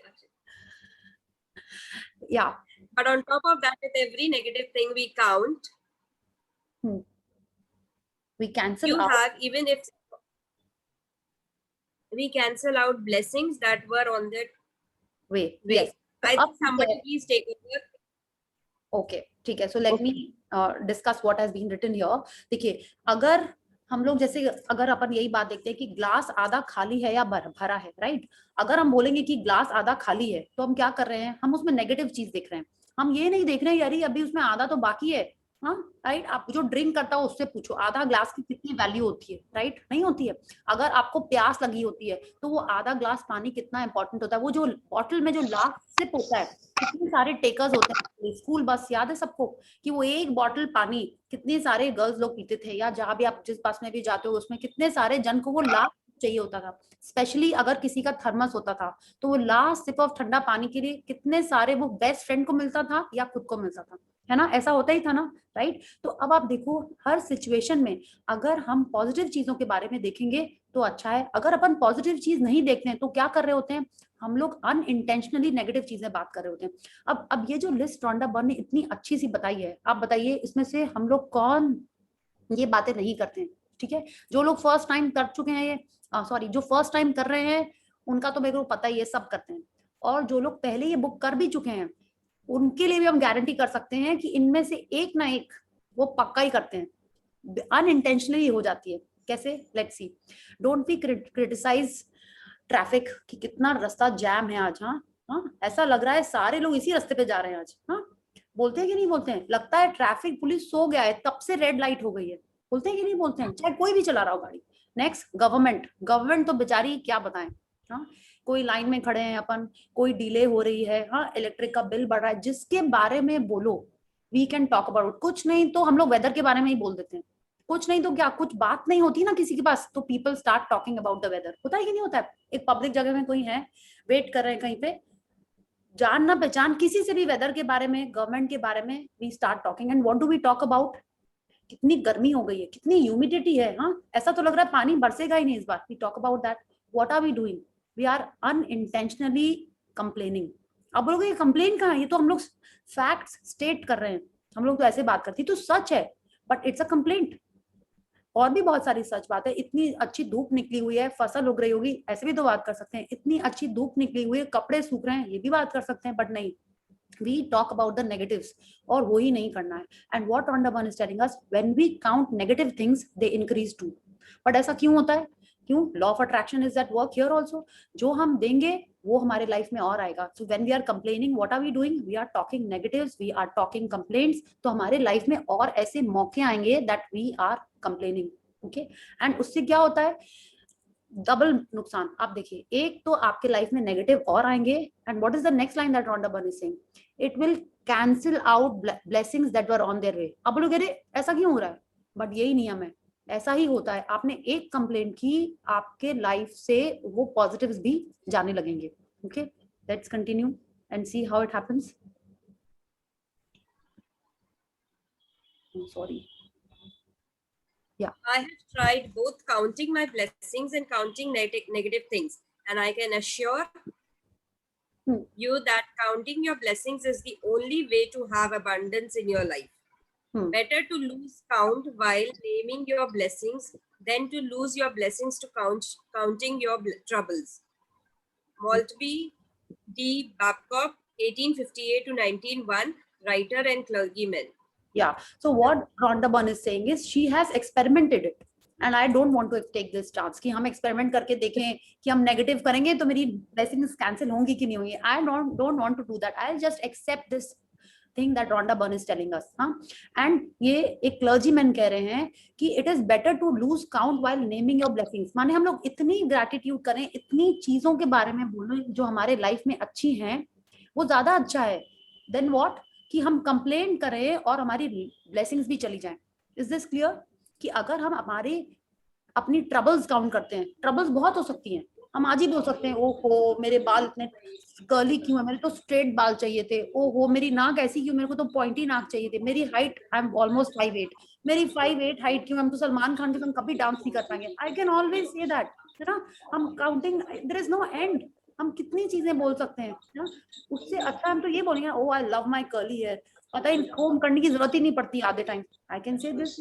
yeah. But on top of that, with every negative thing we count, we cancel you out. have, even if we cancel out blessings that were on that way. way. Yes. I So think somebody please take over. Okay, ठीक है. So let me discuss what has been written here. देखिए, अगर हम लोग जैसे अगर अपन यही बात देखते हैं कि ग्लास आधा खाली है या भरा है, राइट? अगर हम बोलेंगे कि ग्लास आधा खाली है, तो हम क्या कर रहे हैं? हम उसमें नेगेटिव चीज देख रहे हैं. हम ये नहीं देख रहे हैं यार अभी उसमें आधा तो बाकी है. हाँ, राइट? आप जो ड्रिंक करता हो उससे पूछो आधा ग्लास की कितनी वैल्यू होती है, राइट? नहीं होती है. अगर आपको प्यास लगी होती है तो वो आधा ग्लास पानी कितना इंपॉर्टेंट होता है. वो जो बॉटल में जो लास्ट सिप होता है, कितने सारे टेकर्स होते हैं. स्कूल बस याद है सबको कि वो एक बॉटल पानी कितने सारे गर्ल्स लोग पीते थे, या जहां भी आप जिस बस में भी जाते हो उसमें कितने सारे जन को वो लास्ट चाहिए होता था. स्पेशली अगर किसी का थर्मस होता था तो वो लास्ट सिप ऑफ ठंडा पानी के लिए कितने सारे वो बेस्ट फ्रेंड को मिलता था या खुद को मिलता था, है ना? ऐसा होता ही था ना, राइट? तो अब आप देखो हर सिचुएशन में अगर हम पॉजिटिव चीजों के बारे में देखेंगे तो अच्छा है. अगर अपन पॉजिटिव चीज नहीं देखते हैं तो क्या कर रहे होते हैं? हम लोग अनइंटेंशनली नेगेटिव चीजें बात कर रहे होते हैं. अब ये जो लिस्ट रॉन्डा बर्न ने इतनी अच्छी सी बताई है, आप बताइए इसमें से हम लोग कौन ये बातें नहीं करते हैं? ठीक है, जो लोग फर्स्ट टाइम कर चुके हैं ये सॉरी जो फर्स्ट टाइम कर रहे हैं उनका तो मेरे को पता ही है, सब करते हैं. और जो लोग पहले ये बुक कर भी चुके हैं उनके लिए भी हम गारंटी कर सकते हैं कि इनमें से एक ना एक वो पक्का ही करते हैं. अनइंटेंशनली हो जाती है. कैसे? Let's see. Don't be criticise traffic कि कितना रास्ता जैम है आज. हाँ, ऐसा लग रहा है सारे लोग इसी रास्ते पे जा रहे हैं आज. हाँ, बोलते हैं कि नहीं बोलते हैं? लगता है ट्रैफिक पुलिस सो गया है तब से रेड लाइट हो गई है. बोलते हैं कि नहीं बोलते हैं? चाहे कोई भी चला रहा हो गाड़ी. नेक्स्ट, गवर्नमेंट तो बेचारी क्या बताएं. हाँ, कोई लाइन में खड़े हैं अपन, कोई डिले हो रही है, हाँ, इलेक्ट्रिक का बिल बढ़ रहा है, जिसके बारे में बोलो वी कैन टॉक अबाउट. कुछ नहीं तो हम लोग वेदर के बारे में ही बोल देते हैं. कुछ नहीं तो क्या, कुछ बात नहीं होती ना किसी के पास तो people start talking about the weather. होता है कि नहीं होता है? एक पब्लिक जगह में कोई है, वेट कर रहे हैं कहीं पे, जान ना पहचान किसी से भी वेदर के बारे में, गवर्नमेंट के बारे में we start talking. And what do we talk about? कितनी गर्मी हो गई है, कितनी ह्यूमिडिटी है. हाँ, ऐसा तो लग रहा है पानी बरसेगा ही नहीं इस बार. We talk about that. What are we doing? We are unintentionally complaining. अब बोलोगे ये कंप्लेन कहाँ है? ये तो हम लोग फैक्ट्स स्टेट कर रहे हैं. हम लोग तो ऐसे बात करती तो सच है, बट इट्स अ कंप्लेंट. और भी बहुत सारी सच बात है. इतनी अच्छी धूप निकली हुई है, फसल उग रही होगी, ऐसे भी तो बात कर सकते हैं. इतनी अच्छी धूप निकली हुई है, कपड़े सूख रहे हैं, ये भी बात कर सकते हैं. बट नहीं, we talk about the negatives, और वो ही नहीं करना है. And what Rhonda Byrne is telling us, when we count negative things, they increase too. But ऐसा क्यों होता है? क्यों? Law of attraction is at work here also. जो हम देंगे वो हमारे लाइफ में और आएगा. So when we are complaining, what are we doing? We are talking negatives, we are talking complaints. तो हमारे लाइफ में और ऐसे मौके आएंगे that we are complaining. Okay? And उससे क्या होता है? डबल नुकसान. आप देखिए, एक तो आपके लाइफ में नेगेटिव और आएंगे. And what is the next line that Rhonda Byrne is saying? It will cancel out blessings that were on their way. अब लोग अरे ऐसा क्यों हो रहा है? बट यही नियम है, ऐसा ही होता है. आपने एक कंप्लेंट की, आपके लाइफ से वो पॉजिटिव्स भी जाने लगेंगे. Okay, let's continue and see how it happens. Sorry. I have tried both counting my blessings and counting negative things, and I can assure you that counting your blessings is the only way to have abundance in your life. Better to lose count while naming your blessings than to lose your blessings to counting your troubles. Maltby D. Babcock, 1858 to 1901, writer and clergyman. Yeah. So what Rhonda Byrne is saying is she has experimented it, and I don't want to take this chance कि हम experiment करके देखें कि हम negative करेंगे तो मेरी blessings cancel होंगी कि नहीं होंगी. I don't want to do that. I'll just accept this thing that Rhonda Byrne is telling us. हाँ, and ये एक clergyman कह रहे हैं कि it is better to lose count while naming your blessings. माने हम लोग इतनी gratitude करें, इतनी चीजों के बारे में बोलें जो हमारे life में अच्छी हैं, वो ज्यादा अच्छा है. Then what? कि हम कंप्लेन करें और हमारी ब्लेसिंग्स भी चली जाएं. Is this clear? कि अगर हम हमारे अपनी ट्रबल्स काउंट करते हैं, ट्रबल्स बहुत हो सकती हैं. हम आज ही बोल सकते हैं ओहो मेरे बाल इतने कर्ली क्यों है, मेरे तो स्ट्रेट बाल चाहिए थे. ओहो मेरी नाक ऐसी क्यों, मेरे को तो पॉइंटी नाक चाहिए थे. मेरी हाइट, आई एम ऑलमोस्ट 5'8", मेरी 5'8" हाइट क्यों, हम तो सलमान खान के संग कभी डांस नहीं कर पाएंगे. I can always say that. है ना, हम counting, there is no end, हम कितनी चीजें बोल सकते हैं ना। उससे अच्छा हम तो ये बोलेंगे, oh I love my curly hair, पता है इनको करने की जरूरत ही नहीं पड़ती आधे time. I can say this,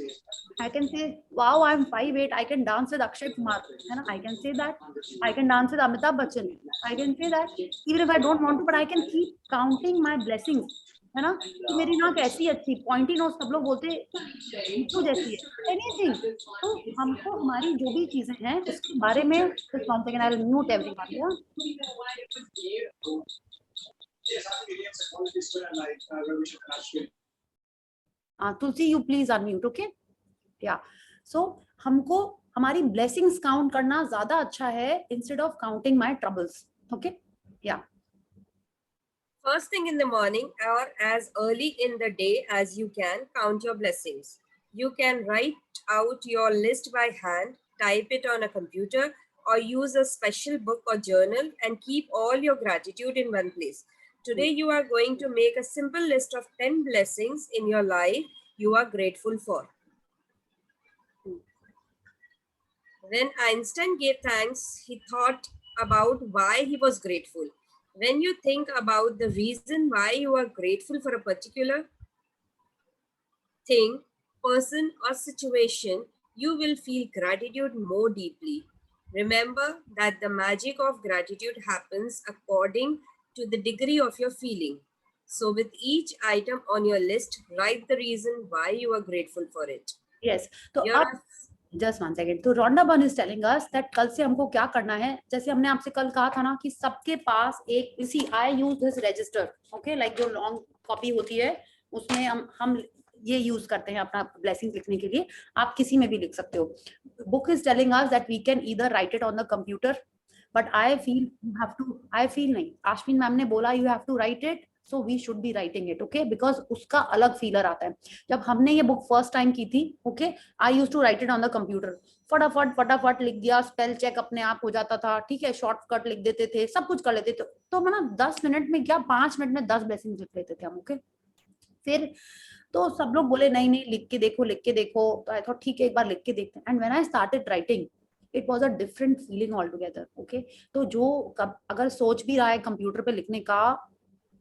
I can say wow I am 5'8", I can dance with Akshay Kumar, है ना, I can say that, I can dance with Amitabh Bachchan, I can say that even if I don't want to, but I can keep counting my blessings, है ना, कि मेरी नाक ऐसी अच्छी, pointy knows सब लोग बोलते तो जैसी है, एनीथिंग। तो हमको हमारी जो भी चीजें हैं उसके बारे में, just one second, I'll mute everyone, yeah? Tulsi you please unmute, okay? Yeah. So हमको हमारी blessings count करना ज्यादा अच्छा है instead of counting my troubles, okay? Yeah. First thing in the morning or as early in the day as you can, count your blessings. You can write out your list by hand, type it on a computer, or use a special book or journal and keep all your gratitude in one place. Today, you are going to make a simple list of 10 blessings in your life you are grateful for. When Einstein gave thanks, he thought about why he was grateful. When you think about the reason why you are grateful for a particular thing, person, or situation, you will feel gratitude more deeply. Remember that the magic of gratitude happens according to the degree of your feeling. So, with each item on your list, write the reason why you are grateful for it. Yes. तो Here अब are just one second, तो Rhonda Byrne is telling us that कल से हमको क्या करना है, जैसे हमने आपसे कल कहा था ना कि सबके पास एक, इसी I use this register, okay, like जो लॉन्ग कॉपी होती है उसमें हम ये यूज करते हैं अपना ब्लेसिंग लिखने के लिए, आप किसी में भी लिख सकते हो। Book is telling us that we can either write it on the computer, but I feel you have to, I feel नहीं, आश्विन मैम ने बोला you have to write it, so we should be writing it, okay, because उसका अलग feeler आता है। जब हमने ये बुक फर्स्ट टाइम की थी, okay, I use to write it on the computer, फटाफट फटाफट लिख दिया, स्पेल चेक अपने आप हो जाता था, ठीक है, शॉर्टकट लिख देते थे, सब कुछ कर लेते थे, तो ना 10 मिनट में क्या 5 मिनट में 10 ब्लेसिंग्स लिख लेते थे हम, ओके। फिर तो सब लोग बोले नहीं नहीं लिख के देखो, लिख के देखो, तो आई थॉट ठीक है एक बार लिख के देखते हैं, and when I started writing it was a different feeling all together, okay. तो जो अगर सोच भी रहा है कंप्यूटर पे लिखने का,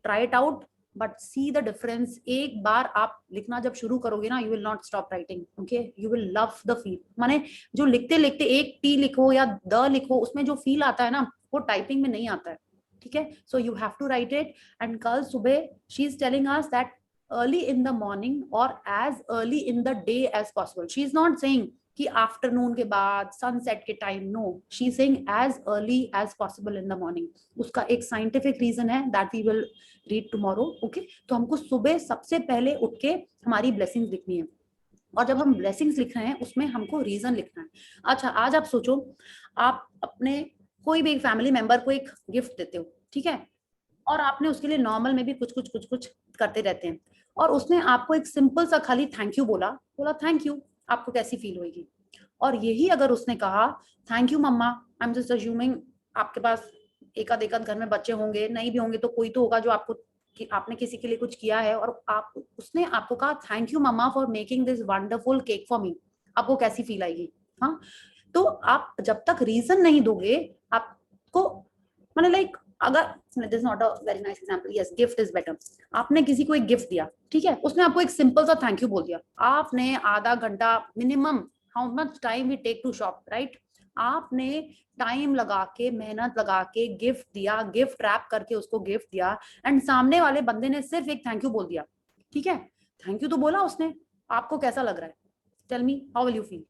try it out, but see the difference. एक बार आप लिखना जब शुरू करोगे ना, you will not stop writing, okay, you will love the feel. माने जो लिखते लिखते एक टी लिखो या द लिखो, उसमें जो फील आता है ना वो टाइपिंग में नहीं आता है, ठीक है। So you have to write it, and कल सुबह she is telling us that early in the morning or as early in the day as possible. She is not saying कि आफ्टरनून के बाद सनसेट के time, no, she is saying as early as possible in the morning. उसका एक scientific reason है that we will read tomorrow, okay. तो हमको सुबह सबसे पहले उठ के हमारी ब्लेसिंग्स लिखनी है, और जब हम ब्लेसिंग्स लिख रहे हैं उसमें हमको रीजन लिखना है। अच्छा, आज आप सोचो आप अपने कोई भी फैमिली मेंबर को एक गिफ्ट देते हो, ठीक है, और आपने उसके लिए नॉर्मल में भी कुछ कुछ करते रहते हैं, और उसने आपको एक सिंपल सा खाली थैंक यू बोला थैंक यू, आपको कैसी फील होगी? और यही अगर उसने कहा thank you mama, I am just assuming आपके पास एकाध घर में बच्चे होंगे, नहीं भी होंगे तो कोई तो होगा जो आपको, कि आपने किसी के लिए कुछ किया है और आप, उसने आपको कहा thank you mama for making this wonderful cake for me, आपको कैसी फील आएगी? हाँ, तो आप जब तक रीजन नहीं दोगे आपको, मैंने लाइक, अगर this is not a very nice example, yes gift is better, आपने किसी को एक गिफ्ट दिया, ठीक है, उसने आपको एक सिंपल सा थैंक यू बोल दिया, आपने आधा घंटा minimum, how much time we take to shop, right, आपने टाइम लगा के, मेहनत लगा के गिफ्ट दिया, गिफ्ट रैप करके उसको गिफ्ट दिया, एंड सामने वाले बंदे ने सिर्फ एक थैंक यू बोल दिया, ठीक है, थैंक यू तो बोला उसने, आपको कैसा लग रहा है? Tell me how will you feel?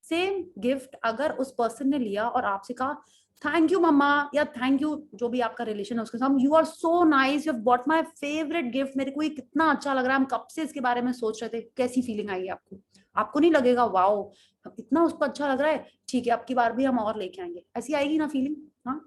Same gift अगर उस पर्सन ने लिया और आपसे कहा थैंक यू मम्मा, या थैंक यू जो भी आपका रिलेशन है उसके साथ, you are so nice, you have bought my favourite gift, मेरे को ये कितना अच्छा लग रहा है, हम कब से इसके बारे में सोच रहे थे, कैसी फीलिंग आएगी आपको? आपको नहीं लगेगा वाओ इतना उसको अच्छा लग रहा है, ठीक है अब की बार भी हम और लेके आएंगे, ऐसी आएगी ना फीलिंग? हाँ,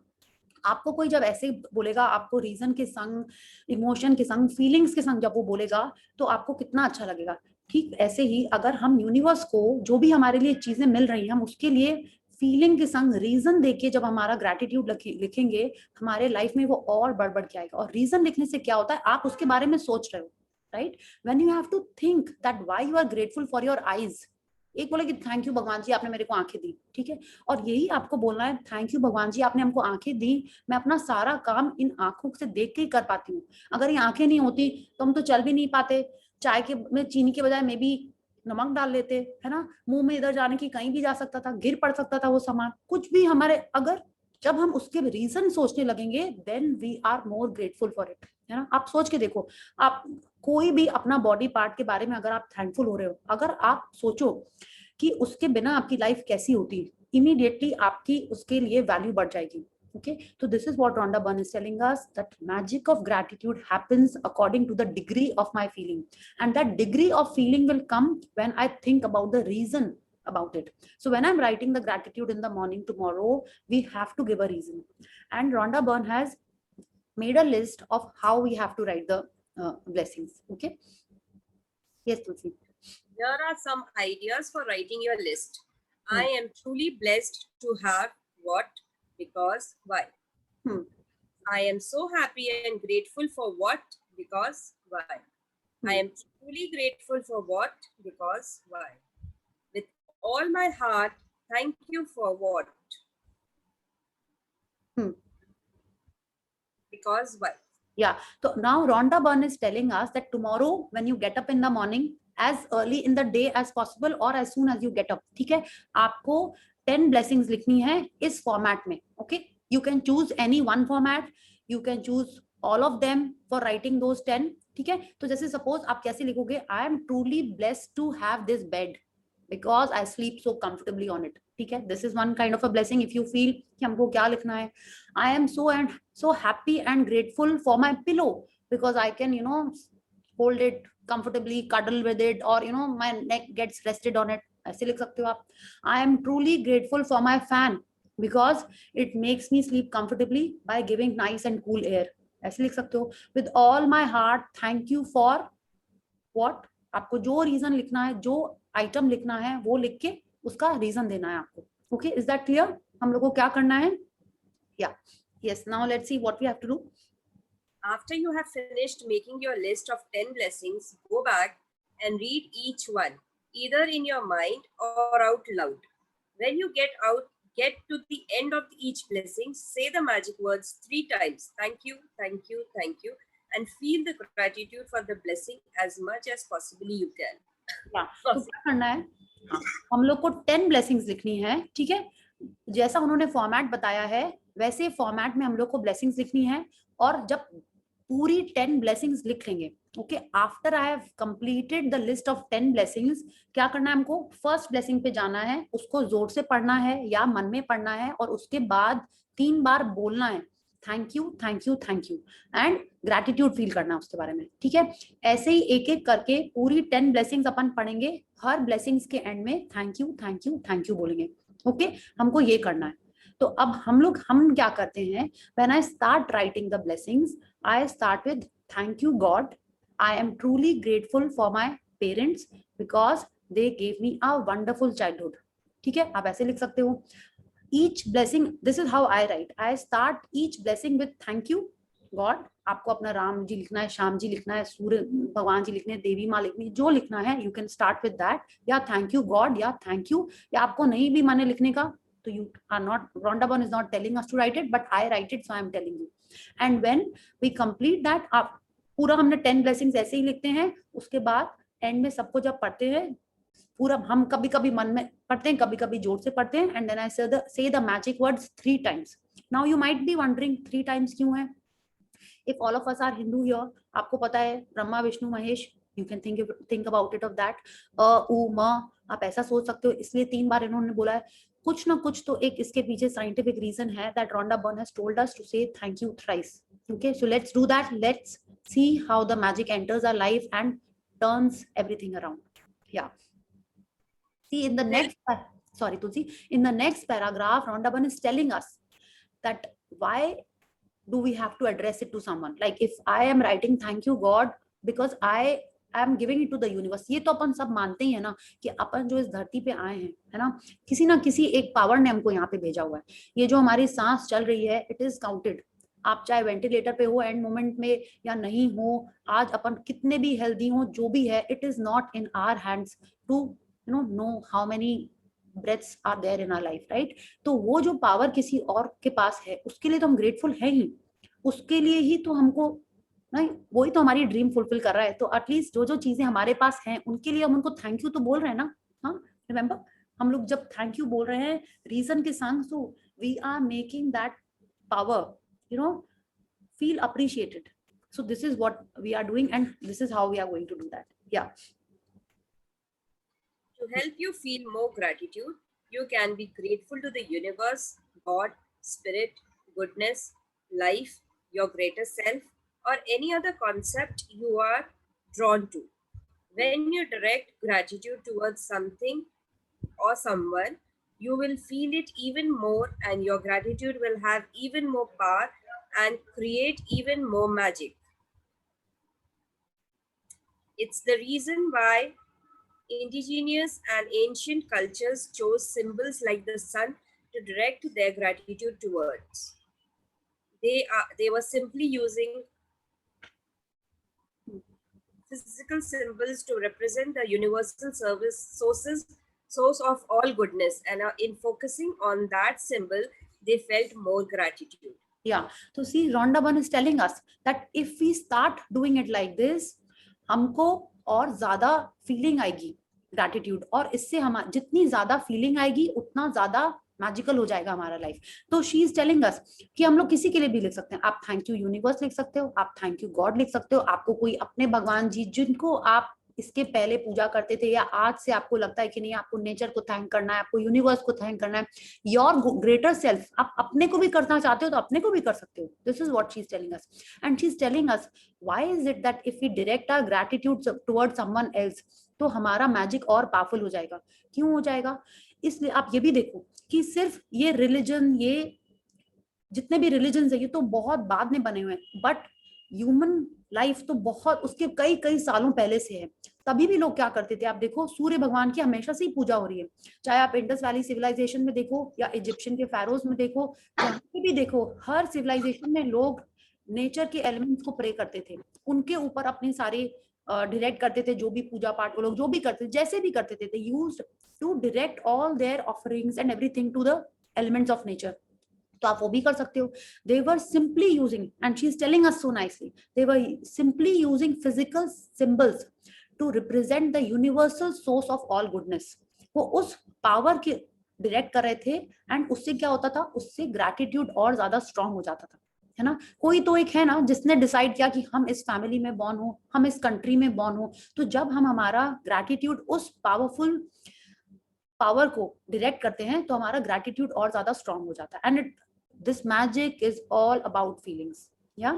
आपको कोई जब ऐसे बोलेगा, आपको रीजन के संग, इमोशन के संग, फीलिंग्स के संग जब वो बोलेगा तो आपको कितना अच्छा लगेगा। ठीक ऐसे ही अगर हम यूनिवर्स को जो भी हमारे लिए चीजें मिल रही हैं, हम उसके लिए फीलिंग के संग रीजन देके जब हमारा ग्रेटिट्यूड लिखेंगे, हमारे लाइफ में वो और बढ़ के आएगा। और रीजन लिखने से क्या होता है, आप उसके बारे में सोच रहे हो, right, when you have to think that why you are grateful for your eyes, एक बोले कि थैंक यू भगवान जी आपने मेरे को आंखें दी, ठीक है, और यही आपको बोलना है, थैंक यू भगवान जी आपने हमको आंखें दी, मैं अपना सारा काम इन आंखों से देख के ही कर पाती हूँ, अगर ये आंखें नहीं होती तो हम तो चल भी नहीं पाते, चाय के में चीनी के बजाय में भी नमक डाल लेते, है ना, मुंह में इधर जाने की कहीं भी जा सकता था, गिर पड़ सकता था वो सामान, कुछ भी हमारे, अगर जब हम उसके रीजन सोचने लगेंगे then we are more grateful for it, है ना। आप सोच के देखो, आप कोई भी अपना बॉडी पार्ट के बारे में अगर आप थैंकफुल हो रहे हो, अगर आप सोचो कि उसके बिना आपकी लाइफ कैसी होती, इमीडिएटली आपकी उसके लिए वैल्यू बढ़ जाएगी। Okay, so this is what Rhonda Byrne is telling us, that magic of gratitude happens according to the degree of my feeling, and that degree of feeling will come when I think about the reason about it. So when I'm writing the gratitude in the morning tomorrow, we have to give a reason, and Rhonda Byrne has made a list of how we have to write the blessings. Okay, yes Tulsi. Here are some ideas for writing your list. I am truly blessed to have what, because, why. I am so happy and grateful for what, because, why. I am truly grateful for what, because, why. With all my heart, thank you for what, because, why. Yeah, so now Rhonda Byrne is telling us that tomorrow when you get up in the morning, as early in the day as possible or as soon as you get up, ठीक है, आपको 10 blessings लिखनी है इस format में. Okay, you can choose any one format, you can choose all of them for writing those 10. ठीक है, तो जैसे suppose आप कैसे लिखोगे, I am truly blessed to have this bed because I sleep so comfortably on it. ठीक है, this is one kind of a blessing. If you feel कि हमको क्या लिखना है, I am so happy and grateful for my pillow because I can, you know, hold it comfortably, cuddle with it, or you know, my neck gets rested on it. ऐसे लिख सकते हो आप. I am truly grateful for my fan because it makes me sleep comfortably by giving nice and cool air. ऐसे लिख सकते हो. With all my heart, thank you for what. आपको जो रीजन लिखना है, जो आइटम लिखना है, वो लिख के उसका रीजन देना है आपको. Okay, is that clear? हम लोग को क्या करना है? Yeah. Yes. Now let's see what we have to do. After you have finished making your list of 10 blessings, go back and read each one, either in your mind or out loud. When you get to the end of each blessing, say the magic words 3 times. Thank you, thank you, thank you, and feel the gratitude for the blessing as much as possibly you can. Yeah. तो क्या करना है, हम लोग को 10 blessings लिखनी है, ठीक है, जैसा उन्होंने फॉर्मेट बताया है वैसे फॉर्मेट में हम लोग को ब्लेसिंग्स लिखनी है, और जब पूरी 10 ब्लेसिंग्स लिख लेंगे, okay, after I have completed the list of 10 blessings, क्या करना है हमको, फर्स्ट ब्लेसिंग पे जाना है, उसको जोर से पढ़ना है या मन में पढ़ना है, और उसके बाद 3 बार बोलना है thank you thank you thank you, and gratitude feel करना है उसके बारे में. ठीक है, ऐसे ही एक एक करके पूरी 10 ब्लेसिंग्स अपन पढ़ेंगे, हर ब्लेसिंग्स के एंड में thank you thank you thank you बोलेंगे. ओके, हमको ये करना है. तो अब हम क्या करते हैं, when I start writing the blessings, I start with thank you God, I am truly grateful for my parents because they gave me a wonderful childhood. ठीक है, आप ऐसे लिख सकते हो. Each blessing, this is how I right, I start each blessing with thank you God. आपको अपना राम जी लिखना है, श्याम जी लिखना है, सूर्य भगवान जी लिखने, देवी माँ लिखनी, जो लिखना है you can start with that, या थैंक यू गॉड या थैंक यू, या आपको नहीं भी माने लिखने का तो you are not, Rhonda Byrne is not telling us to write it, but I write it, so I am telling you. And when we complete that, आप पूरा हमने 10 blessings ऐसे ही लिखते हैं, उसके बाद एंड में सबको जब पढ़ते हैं पूरा, हम कभी कभी मन में पढ़ते हैं, कभी कभी जोर से पढ़ते हैं, and then I say the magic words 3 times. Now you might be wondering 3 times क्यों है. If all of us are Hindu here, आपको पता है Brahma Vishnu Mahesh, you can think about it of that, आप ऐसा सोच सकते हो, इसलिए 3 बार इन्होंने बोला है. कुछ ना कुछ तो एक इसके पीछे साइंटिफिक रीजन है, that Rhonda Byrne has told us to say thank you thrice. Okay, so let's do that. Let's see how the magic enters our life and turns everything around. Yeah. See, in the next, sorry Tulsi, in the next paragraph, Rhonda Byrne is telling us that why do we have to address it to someone. Like if I am writing thank you God because I am giving it to the universe, ये तो अपन सब मानते ही है ना कि अपन जो इस धरती पे आए हैं, है ना, किसी ना किसी एक पावर ने हमको यहाँ पे भेजा हुआ है. ये जो हमारी सांस चल रही है, इट इज काउंटेड. आप चाहे वेंटिलेटर पे हो एंड मोमेंट में या नहीं हो, आज अपन कितने भी हेल्दी हो, जो भी है, it is not in our hands to know how many breaths are there in our life, right? तो वो जो पावर किसी और के पास है उसके लिए तो हम ग्रेटफुल हैं ही, उसके लिए ही तो हमको नहीं, वही तो हमारी ड्रीम फुलफिल कर रहा है। तो एटलीस्ट जो जो चीजें हमारे पास हैं उनके लिए हम उनको थैंक यू तो बोल रहे हैं ना। हाँ, रिमेम्बर हम लोग जब थैंक यू बोल रहे हैं रीजन के संग, so we are making that power feel appreciated. So this is what we are doing and this is how we are going to do that. Yeah. To help you feel more gratitude, you can be grateful to the universe, God, spirit, goodness, life, your greater self, or any other concept you are drawn to. When you direct gratitude towards something or someone, you will feel it even more, and your gratitude will have even more power and create even more magic. It's the reason why indigenous and ancient cultures chose symbols like the sun to direct their gratitude towards. They were simply using physical symbols to represent the universal source of all goodness, and in focusing on that symbol, they felt more gratitude. Yeah. So see, Rhonda Byrne is telling us that if we start doing it like this, हमको और ज्यादा feeling आएगी gratitude, और इससे हम जितनी ज्यादा feeling आएगी उतना ज्यादा मैजिकल हो जाएगा हमारा लाइफ। तो शी इज टेलिंग अस कि हम लोग किसी के लिए भी लिख सकते हैं। आप थैंक यू यूनिवर्स लिख सकते हो, आप थैंक यू गॉड लिख सकते हो, आपको कोई अपने भगवान जी जिनको आप इसके पहले पूजा करते थे या आज से आपको लगता है कि नहीं आपको नेचर को थैंक करना है, आपको यूनिवर्स को थैंक करना है, योर ग्रेटर सेल्फ, आप अपने को भी करना चाहते हो तो अपने को भी कर सकते हो। This is what she is telling us and she is telling us why is it that if we direct our gratitude towards someone else तो हमारा मैजिक और पावरफुल हो जाएगा। क्यों हो जाएगा? इसलिए आप ये भी देखो कि सिर्फ ये रिलीजन, ये जितने भी रिलीजन है ये तो बहुत बाद में बने हुए हैं, बट ह्यूमन लाइफ तो बहुत उसके कई कई सालों पहले से है। तभी भी लोग क्या करते थे, आप देखो सूर्य भगवान की हमेशा से ही पूजा हो रही है, चाहे आप इंडस वैली सिविलाइजेशन में देखो या इजिप्शियन के फेरोज में देखो, जहाँ पे भी देखो हर सिविलाइजेशन में लोग नेचर के एलिमेंट्स को प्रे करते थे, उनके ऊपर अपने सारे डायरेक्ट करते थे, जो भी पूजा पाठ वो लोग जो भी करते थे, जैसे भी करते थे, they used to direct all their offerings and everything to the elements of nature. तो आप वो भी कर सकते हो। They were simply using, and she is telling us so nicely, they were simply using physical symbols to represent the universal source of all goodness. वो उस power के डायरेक्ट कर रहे थे एंड उससे क्या होता था, उससे ग्रैटिट्यूड और ज्यादा स्ट्रांग हो जाता था, है ना। कोई तो एक है ना जिसने डिसाइड किया कि हम इस फैमिली में बॉर्न हो, हम इस कंट्री में बॉर्न हो, तो जब हम हमारा ग्रैटिट्यूड उस पावरफुल पावर को डायरेक्ट करते हैं तो हमारा ग्रैटिट्यूड और ज्यादा स्ट्रांग हो जाता है। And this magic is all about feelings. Yeah.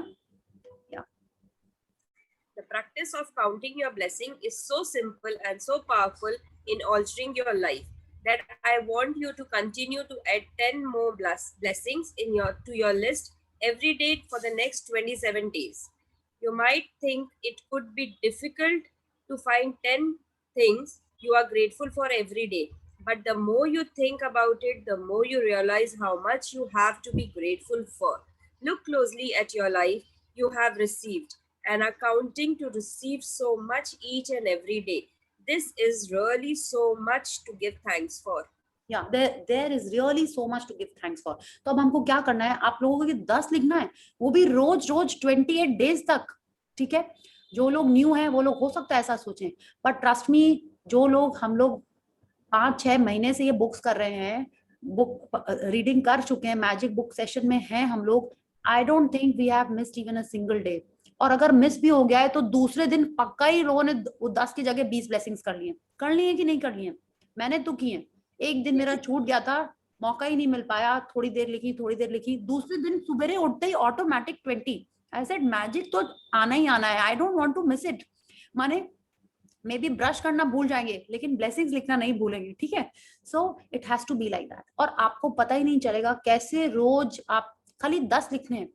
The practice of counting your blessing is so simple and so powerful in altering your life that I want you to continue to add 10 more blessings to your list every day for the next 27 days. You might think it could be difficult to find 10 things you are grateful for every day. But the more you think about it, the more you realize how much you have to be grateful for. Look closely at your life you have received and are counting to receive so much each and every day. This is really so much to give thanks for. Yeah, there is really so much to give thanks for. तो अब हमको क्या करना है, आप लोगों को 10 लिखना है, वो भी रोज रोज 28 डेज तक, ठीक है। जो लोग न्यू हैं वो लोग हो सकता है ऐसा सोचें, पर ट्रस्ट मी, जो लोग हम लोग 5-6 महीने से ये बुक्स कर रहे हैं, बुक रीडिंग कर चुके हैं, मैजिक बुक सेशन में हैं हम लोग, I don't think we have missed even a single day. और अगर मिस भी हो गया है तो दूसरे दिन पक्का ही लोगों ने 10 की जगह 20 ब्लेसिंग्स कर लिए कि नहीं कर लिए? मैंने तो की है। एक दिन मेरा छूट गया था, मौका ही नहीं मिल पाया, थोड़ी देर लिखी, दूसरे दिन सुबह उठते ही ऑटोमेटिक 20। आई सेड मैजिक तो आना ही आना है, I don't want to miss it. माने मे बी ब्रश करना भूल जाएंगे लेकिन ब्लेसिंग्स लिखना नहीं भूलेंगे, ठीक है। So it has to be like that. और आपको पता ही नहीं चलेगा कैसे रोज आप खाली 10 लिखने हैं,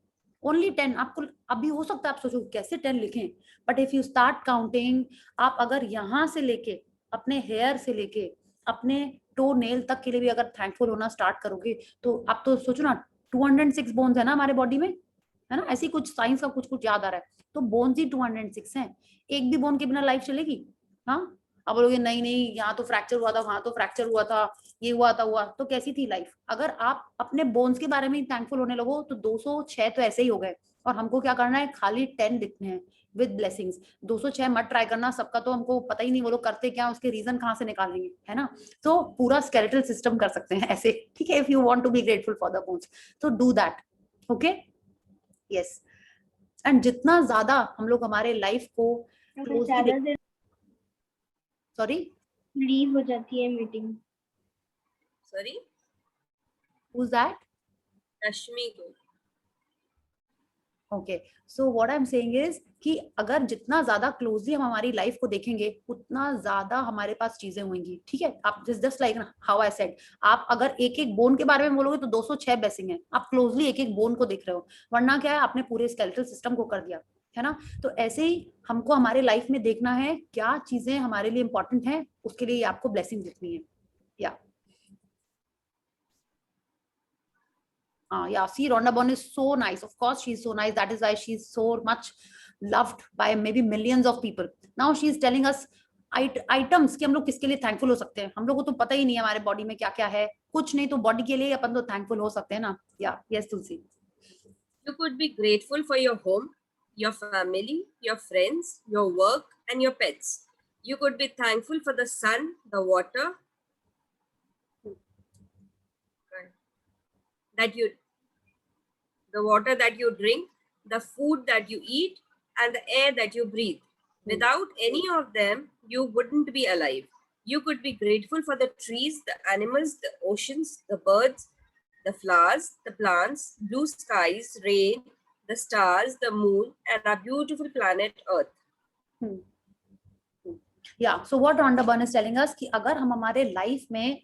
ओनली 10। आपको अभी हो सकता है आप सोचो कैसे 10 लिखें, but if you start counting, आप अगर यहाँ से लेके अपने हेयर से लेके अपने टो नेल तक के लिए भी अगर थैंकफुल होना स्टार्ट करोगे तो आप तो सोचो ना, 206 बोन्स है ना हमारे बॉडी में, है ना। ऐसी कुछ साइंस का कुछ याद आ रहा है, तो बोन्स ही 206 हैं। एक भी बोन के बिना लाइफ चलेगी? हाँ, आप बोलोगे नहीं नहीं, यहाँ तो फ्रैक्चर हुआ था, वहां तो फ्रैक्चर हुआ था, ये हुआ तो कैसी थी लाइफ? अगर आप अपने बोन्स के बारे में थैंकफुल होने लगो तो 206 तो ऐसे ही हो गए, और हमको क्या करना है, खाली 10 लिखने हैं विद ब्लेसिंग्स। 206 मत ट्राई करना, सबका तो हमको पता ही नहीं वो लोग करते क्या, उसके रीजन कहाँ से निकालेंगे, है ना? तो पूरा स्केलेटल सिस्टम कर सकते हैं ऐसे, ठीक है? If you want to be grateful for the bones, तो do that, okay? Yes. And जितना ज्यादा हम लोग हमारे लाइफ को ज्यादा देर सॉरी लीव हो जाती है meeting. Sorry, who's that? Rashmi को। Okay, so what I am saying is कि अगर जितना ज्यादा क्लोजली हम हमारी लाइफ को देखेंगे उतना ज्यादा हमारे पास चीजें होंगी, ठीक है? आप just like how I said, आप अगर एक एक बोन के बारे में बोलोगे तो 206 ब्लेसिंग है, आप क्लोजली एक एक बोन को देख रहे हो, वरना क्या है, आपने पूरे स्केलेटल सिस्टम को कर दिया, है ना? तो ऐसे ही हमको हमारे लाइफ में देखना है क्या चीजें हमारे लिए इंपॉर्टेंट है, उसके लिए आपको ब्लेसिंग लिखनी है। या yeah, see, Rhonda Byrne is so nice. Of course, she's so nice. That is why she's so much loved by maybe millions of people. Now she's telling us items कि हम लोग किसके लिए थैंकफुल हो सकते हैं। हम लोगों को तो पता ही नहीं है हमारे बॉडी में क्या क्या है, कुछ नहीं तो बॉडी के लिए अपन तो थैंकफुल हो सकते हैं ना। या yes Tulsi. You could be grateful for your home, your family, your friends, your work, and your pets. You could be thankful for the sun, the water that you drink, the food that you eat, and the air that you breathe. Without any of them, you wouldn't be alive. You could be grateful for the trees, the animals, the oceans, the birds, the flowers, the plants, blue skies, rain, the stars, the moon, and our beautiful planet Earth. Yeah, so what Rhonda Byrne is telling us कि अगर हम हमारे life में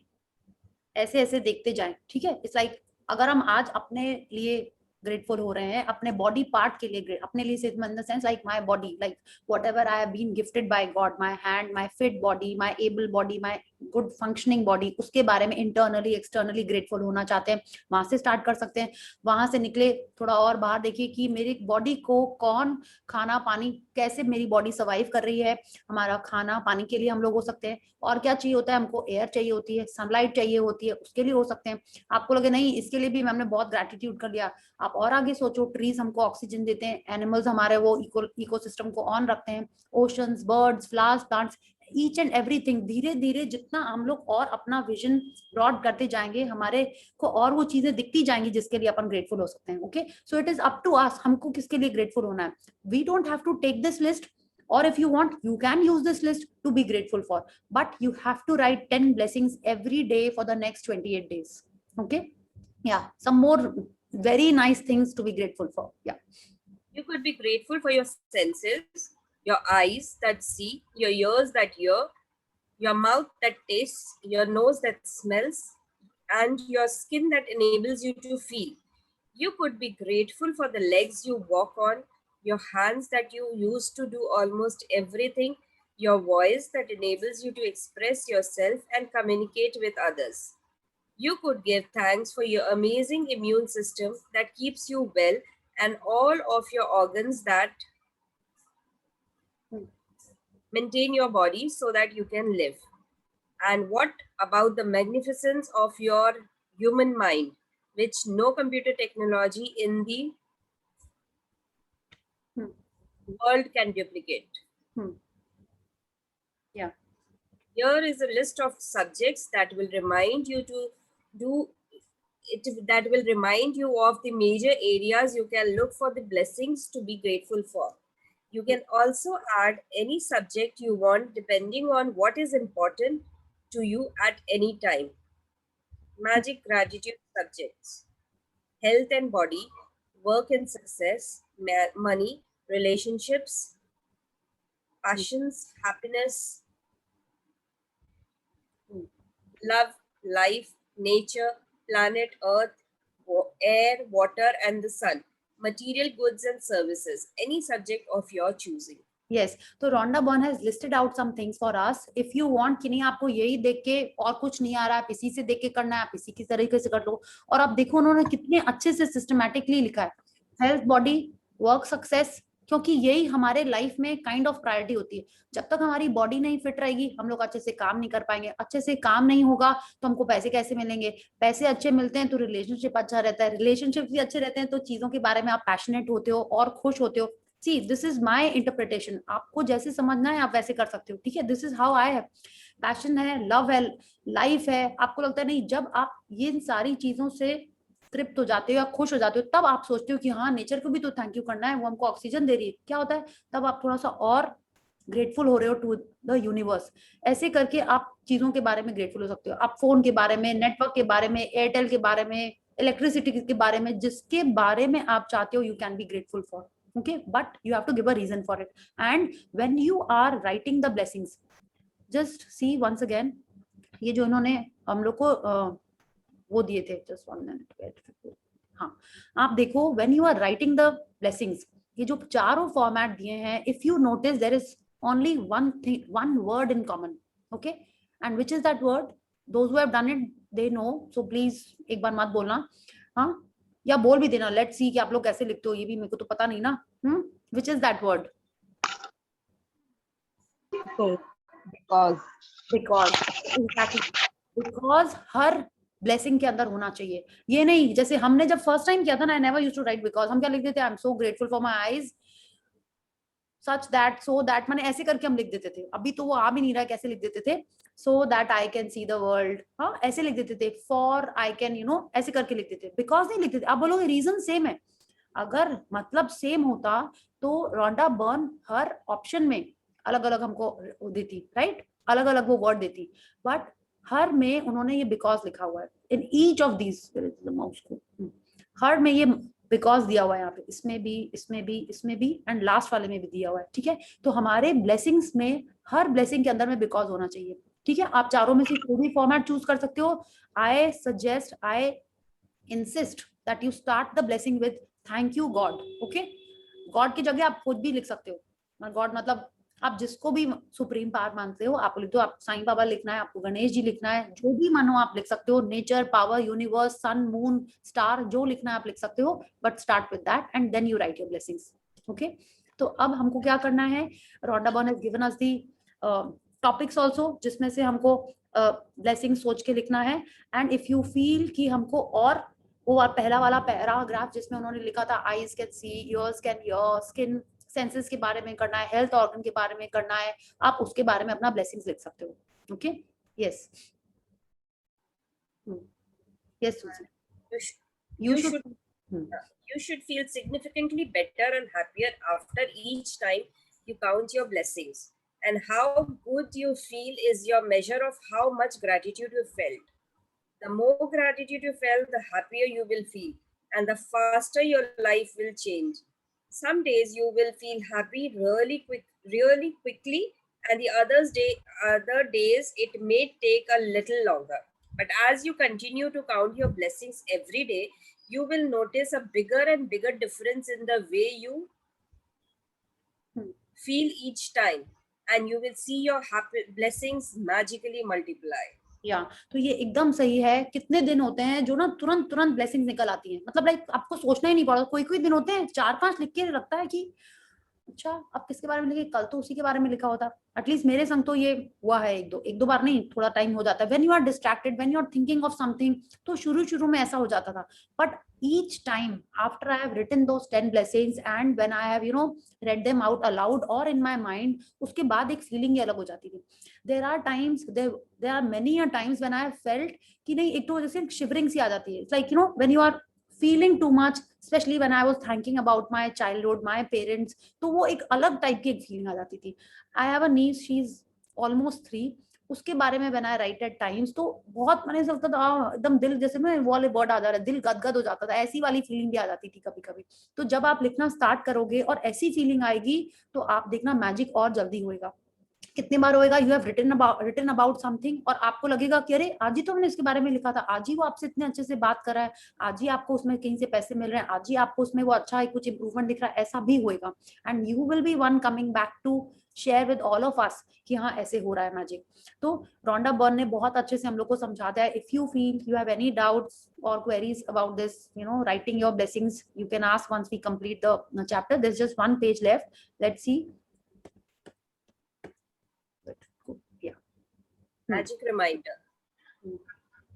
ऐसे ऐसे देखते जाएं, ठीक है? इट्स लाइक अगर हम आज अपने लिए ग्रेटफुल हो रहे हैं, अपने बॉडी पार्ट के लिए अपने लिए in the sense like my body, like whatever I have been gifted by God, my hand, my fit body, my able body, my good functioning body, उसके बारे में इंटरनली एक्सटर्नली ग्रेटफुल होना चाहते हैं, वहां से स्टार्ट कर सकते हैं। वहां से निकले थोड़ा और बाहर देखिए कि मेरी बॉडी को कौन खाना पानी, कैसे मेरी बॉडी सर्वाइव कर रही है। हमारा खाना पानी के लिए हम लोग हो सकते हैं, और क्या चाहिए होता है हमको, एयर चाहिए होती है, सनलाइट चाहिए होती है, उसके लिए हो सकते हैं। आपको लगे नहीं इसके लिए भी हमने बहुत ग्रेटिट्यूड कर लिया, आप और आगे सोचो, ट्रीज हमको ऑक्सीजन देते हैं, एनिमल्स हमारे वो इकोसिस्टम को ऑन रखते हैं, oceans, birds, flowers, plants, each and everything. धीरे धीरे जितना हम लोग और अपना विजन ब्रॉड करते जाएंगे, हमारे को और वो चीजें दिखती जाएंगी जिसके लिए अपन ग्रेटफुल हो सकते हैं। Okay, so it is up to us, हमको किसके लिए ग्रेटफुल होना है। We don't have to take this list, or if you want you can use this list to be grateful for, but you have to write 10 blessings every day for the next 28 days. Okay, yeah, some more very nice things to be grateful for. Yeah, You could be grateful for your senses, your eyes that see, your ears that hear, your mouth that tastes, your nose that smells, and your skin that enables you to feel. You could be grateful for the legs you walk on, your hands that you use to do almost everything, your voice that enables you to express yourself and communicate with others. You could give thanks for your amazing immune system that keeps you well, and all of your organs that maintain your body so that you can live. And what about the magnificence of your human mind, which no computer technology in the world can duplicate? Yeah. Here is a list of subjects that will remind you to do it, that will remind you of the major areas you can look for the blessings to be grateful for. You can also add any subject you want depending on what is important to you at any time. Magic gratitude subjects: health and body, work and success, money, relationships, passions, happiness, love, life, nature, planet Earth, air, water, and the sun, material goods and services, any subject of your choosing. Yes, तो Rhonda Byrne has listed out some things for us. If you want कि नहीं आपको यही देख के और कुछ नहीं आ रहा है, आप इसी से देख के करना है, आप इसी की तरीके से कर लो। और आप देखो उन्होंने कितने अच्छे से सिस्टमैटिकली लिखा है। हेल्थ, बॉडी, वर्क, सक्सेस, क्योंकि यही हमारे लाइफ में काइंड ऑफ प्रायोरिटी होती है। जब तक हमारी बॉडी नहीं फिट रहेगी हम लोग अच्छे से काम नहीं कर पाएंगे, अच्छे से काम नहीं होगा तो हमको पैसे कैसे मिलेंगे, पैसे अच्छे मिलते हैं तो रिलेशनशिप अच्छा रहता है, रिलेशनशिप भी अच्छे रहते हैं तो चीजों के बारे में आप पैशनेट होते हो और खुश होते हो। See this is my interpretation, आपको जैसे समझना है आप वैसे कर सकते हो, ठीक है। दिस इज हाउ आई है। पैशन है, लव है, लाइफ है। आपको लगता है नहीं, जब आप ये सारी चीजों से तृप्त हो जाते हो या खुश हो जाते हो तब आप सोचते हो कि हाँ नेचर को भी तो थैंक यू करना है, वो हमको ऑक्सीजन दे रही है। क्या होता है तब आप थोड़ा सा और ग्रेटफुल हो रहे हो टू द यूनिवर्स। ऐसे करके आप चीजों के बारे में ग्रेटफुल हो सकते हो। आप फोन के बारे में, नेटवर्क के बारे में, एयरटेल के बारे में, इलेक्ट्रिसिटी के बारे में, जिसके बारे में आप चाहते हो you can be grateful for, okay, but you have to give a reason for it. And when you are writing the blessings, just see once again, ये जो इन्होंने हम लोग को वो दिए थे, just 1 minute, हाँ आप देखो when you are writing the blessings, ये जो चारों फॉर्मेट दिए हैं, if you notice there is only one thing, one word in common, okay, and which is that word? Those who have done it they know, so please एक बार मत बोलना, हाँ, या बोल भी देना, लेट्स सी कि आप लोग कैसे लिखते हो, ये भी मेरे को तो पता नहीं ना। Which is that word? Because her blessing के अंदर होना चाहिए। ये नहीं जैसे हमने जब फर्स्ट टाइम किया था ना, I never used to write because, हम क्या लिखते थे, I am so grateful for my eyes such that so that, मैंने ऐसे करके हम लिख देते थे। अभी तो वो आ भी नहीं रहा, कैसे लिख देते थे, so that I can see the world, हाँ ऐसे लिख देते थे, for I can you know ऐसे करके लिख देते थे, because नहीं लिखते थे। आप बोलोगे रीजन सेम है, अगर मतलब सेम होता तो रोंडा बर्न हर ऑप्शन में अलग अलग हमको देती, राइट, अलग अलग वो वर्ड देती, बट हर में उन्होंने ये बिकॉज लिखा हुआ है। In each of these mouse को हर में ये बिकॉज दिया हुआ है, यहाँ पे इसमें भी, इसमें भी, इसमें भी, एंड लास्ट वाले में भी दिया हुआ है, ठीक है। तो हमारे ब्लेसिंग्स में हर ब्लेसिंग के अंदर में बिकॉज होना चाहिए, ठीक है। आप चारों में से कोई भी फॉर्मेट चूज कर सकते हो। I suggest, I insist that you start the blessing with thank you God, okay. God की जगह आप खुद भी लिख सकते हो, गॉड मतलब आप जिसको भी सुप्रीम पावर मानते हो आप लिख दो। आप साईं बाबा लिखना है, आपको गणेश जी लिखना है, जो भी मानो आप लिख सकते हो, nature, power, universe, sun, moon, star, जो लिखना है आप लिख सकते हो, but start with that and then you write your blessings, okay. तो अब हमको क्या करना है, Rhonda Byrne has given us the topics also, जिसमें से हमको ब्लेसिंग सोच के लिखना है। एंड इफ यू फील कि हमको और वो पहला वाला पैराग्राफ जिसमें उन्होंने लिखा था eyes can see, years can hear, skin senses के बारे में करना है, हेल्थ ऑर्गन के बारे में करना है, आप उसके बारे में अपना ब्लेसिंग्स लिख सकते हो, okay. Yes yes, you should feel significantly better and happier after each time you count your blessings, and how good you feel is your measure of how much gratitude you felt. The more gratitude you felt, the happier you will feel, and the faster your life will change. Some days you will feel happy really quickly, and the other days it may take a little longer. But as you continue to count your blessings every day, you will notice a bigger and bigger difference in the way you feel each time, and you will see your happy blessings magically multiply. या तो ये एकदम सही है। कितने दिन होते हैं जो ना तुरंत तुरंत ब्लेसिंग्स निकल आती हैं, मतलब लाइक आपको सोचना ही नहीं पड़ता। कोई कोई दिन होते हैं 4-5 लिख के लगता है कि अच्छा अब किसके बारे में लिखे, कल तो उसी के बारे में लिखा होता। एटलीस्ट मेरे संग तो ये हुआ है एक दो बार नहीं, थोड़ा टाइम हो जाता है। When you are distracted, when you are thinking of something, तो शुरू में ऐसा हो जाता था। But each time after I have written those 10 blessings and when I have read them out aloud or in my mind, उसके बाद एक फीलिंग ही अलग हो जाती थी। there are many times when I have felt कि नहीं, एक तो जैसे शिवरिंग सी आ जाती है। It's like when you are feeling too much, especially when I was thinking about my childhood, my parents, तो वो एक अलग टाइप की एक फीलिंग आ जाती थी। I have a niece, she is almost 3, उसके बारे में when I write at times तो बहुत मैंने लगता था एकदम दिल, जैसे मैं वो वाले वर्ड आ जा रहा है, दिल गदगद हो जाता था, ऐसी वाली फीलिंग भी आ जाती थी कभी कभी। तो जब आप लिखना स्टार्ट करोगे और ऐसी फीलिंग आएगी तो आप देखना मैजिक और जल्दी होएगा। कितनी बार होएगा, you have written about something और आपको लगेगा कि अरे आज ही तो मैंने इसके बारे में लिखा था, आज ही वो आपसे इतने अच्छे से बात कर रहा है, आज ही आपको उसमें कहीं से पैसे मिल रहे हैं, आज ही आपको उसमें वो अच्छा है, कुछ इंप्रूवमेंट दिख रहा है, ऐसा भी होएगा। And you will be one coming back to share with all of us कि हाँ ऐसे हो रहा है मैजिक। तो रॉन्डा बर्न ने बहुत अच्छे से हम लोग को समझा दिया है। If you feel you have any doubts or queries about this, writing your blessings, you can ask once we complete the chapter. There's just one page left. Let's see. Yeah. Magic reminder.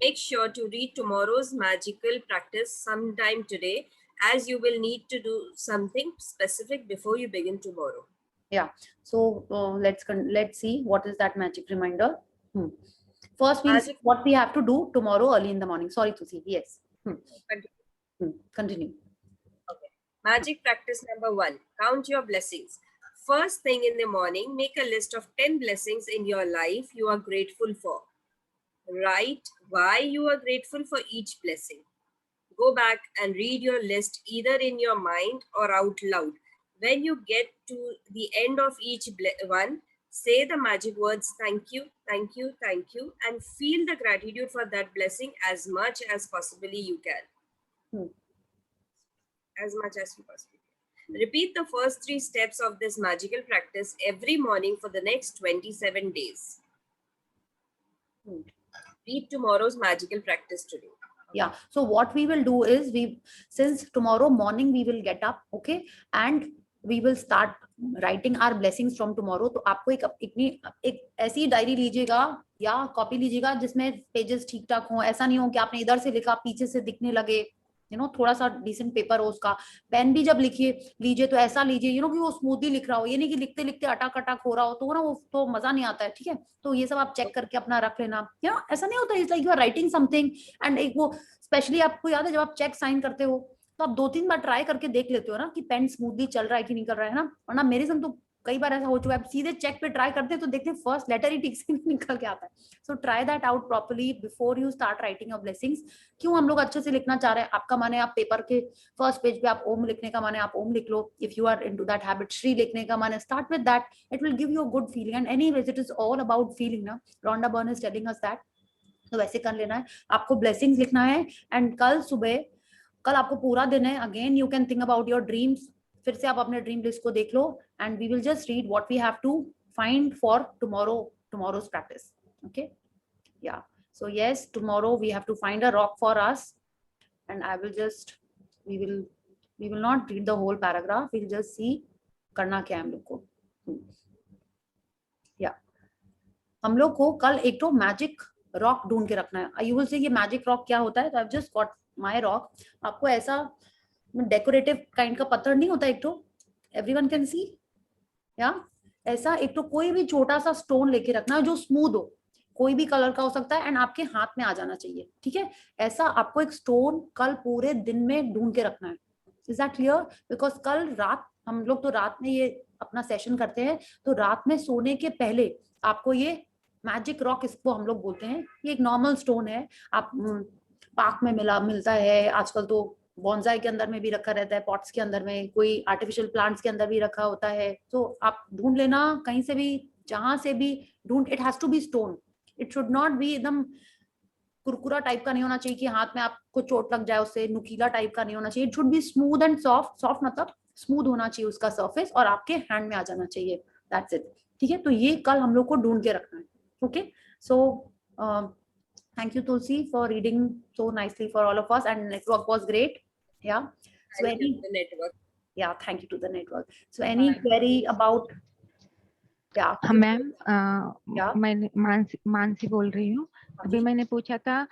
Make sure to read tomorrow's magical practice sometime today, as you will need to do something specific before you begin tomorrow. Yeah. So let's see what is that magic reminder. First, we'll see what we have to do tomorrow early in the morning. Sorry, Tusi. Yes. Continue. Okay. Magic practice number 1. Count your blessings. First thing in the morning, make a list of 10 blessings in your life you are grateful for. Write why you are grateful for each blessing. Go back and read your list either in your mind or out loud. When you get to the end of each one, say the magic words thank you, thank you, thank you, and feel the gratitude for that blessing as much as possibly you can. As much as you possibly can. Repeat the first 3 steps of this magical practice every morning for the next 27 days. Read tomorrow's magical practice today. Yeah. So what we will do is since tomorrow morning we will get up, okay, and we will start writing our blessings from tomorrow. तो आपको एक ऐसी diary लीजिएगा या copy लीजिएगा जिसमें pages ठीक ठाक हो। ऐसा नहीं हो कि आपने इधर से लिखा पीछे से दिखने लगे, थोड़ा सा डिसेंट पेपर हो उसका। पेन भी जब लीजिए तो ऐसा लीजिए कि वो स्मूथली लिख रहा हो, ये नहीं कि लिखते लिखते अटक अटक हो रहा हो, तो वो तो मजा नहीं आता है। ठीक है, तो ये सब आप चेक करके अपना रख लेना। ऐसा नहीं होता, it's like you are writing something and एक वो स्पेशली आपको याद है जब आप चेक साइन करते हो तो आप 2-3 बार ट्राई करके देख लेते हो ना कि पेन स्मूथली चल रहा है कि नहीं कर रहा है ना। वरना मेरे संग तो कई बार ऐसा हो चुका है, आप सीधे चेक पे ट्राई करते हैं तो देखते हैं फर्स्ट लेटर ही ठीक से निकल के आता है। So try that out properly before you start writing your blessings. क्यों हम लोग अच्छे से लिखना चाह रहे हैं? आपका माने आप पेपर के फर्स्ट पेज पे आप ओम लिखने का माने आप ओम लिख लो। If you are into that habit, Shri लिखने का माने start with that, it will give you a good feeling. And anyways it is all about feeling ना, Rhonda Byrne is telling us that. तो वैसे कर लेना है, आपको ब्लेसिंग्स लिखना है। एंड कल आपको पूरा दिन है, again you can think about your dreams. फिर से आप अपने ड्रीम लिस्ट को देख लो and we will just read what we have to find for tomorrow's practice. Okay, yeah, so yes, tomorrow we have to find a rock for us and we will not read the whole paragraph, we'll just see करना क्या है हम लोग को। हम लोग को कल एक तो मैजिक रॉक ढूंढ के रखना है। यू विल से ये मैजिक रॉक क्या होता है? तो I have just got my rock. आपको ऐसा डेकोरेटिव काइंड का पत्थर नहीं होता एक तो, एवरीवन कैन सी, या ऐसा एक तो कोई भी छोटा सा स्टोन लेके रखना है जो स्मूथ हो, कोई भी कलर का हो सकता है एंड आपके हाथ में आ जाना चाहिए। ठीक है, ऐसा आपको एक स्टोन कल पूरे दिन में ढूंढ के रखना है। Is that clear? बिकॉज कल रात हम लोग तो रात में ये अपना सेशन करते हैं, तो रात में सोने के पहले आपको ये मैजिक रॉक, इसको हम लोग बोलते हैं, ये एक नॉर्मल स्टोन है, आप पार्क में मिलता है, आजकल तो बॉन्साई के अंदर में भी रखा रहता है, पॉट्स के अंदर में, कोई आर्टिफिशियल प्लांट्स के अंदर भी रखा होता है। तो आप ढूंढ लेना कहीं से भी, जहां से भी ढूंढ। It has to be stone, it should not be एकदम कुरकुरा टाइप का नहीं होना चाहिए कि हाथ में आपको चोट लग जाए उससे, नुकीला टाइप का नहीं होना चाहिए। It should be smooth and soft. Soft मतलब स्मूथ होना चाहिए उसका सरफेस और आपके हैंड में आ जाना चाहिए, दैट्स इट। ठीक है, तो ये कल हम लोग को ढूंढ के रखना है। Okay, so thank you Tulsi for reading so nicely for all of us, and network was great. Yeah, so Thank you to the network. Yeah, thank you to the network. So any query about? Yeah, ma'am, मैं मानसी बोल रही हूँ। अभी मैंने पूछा था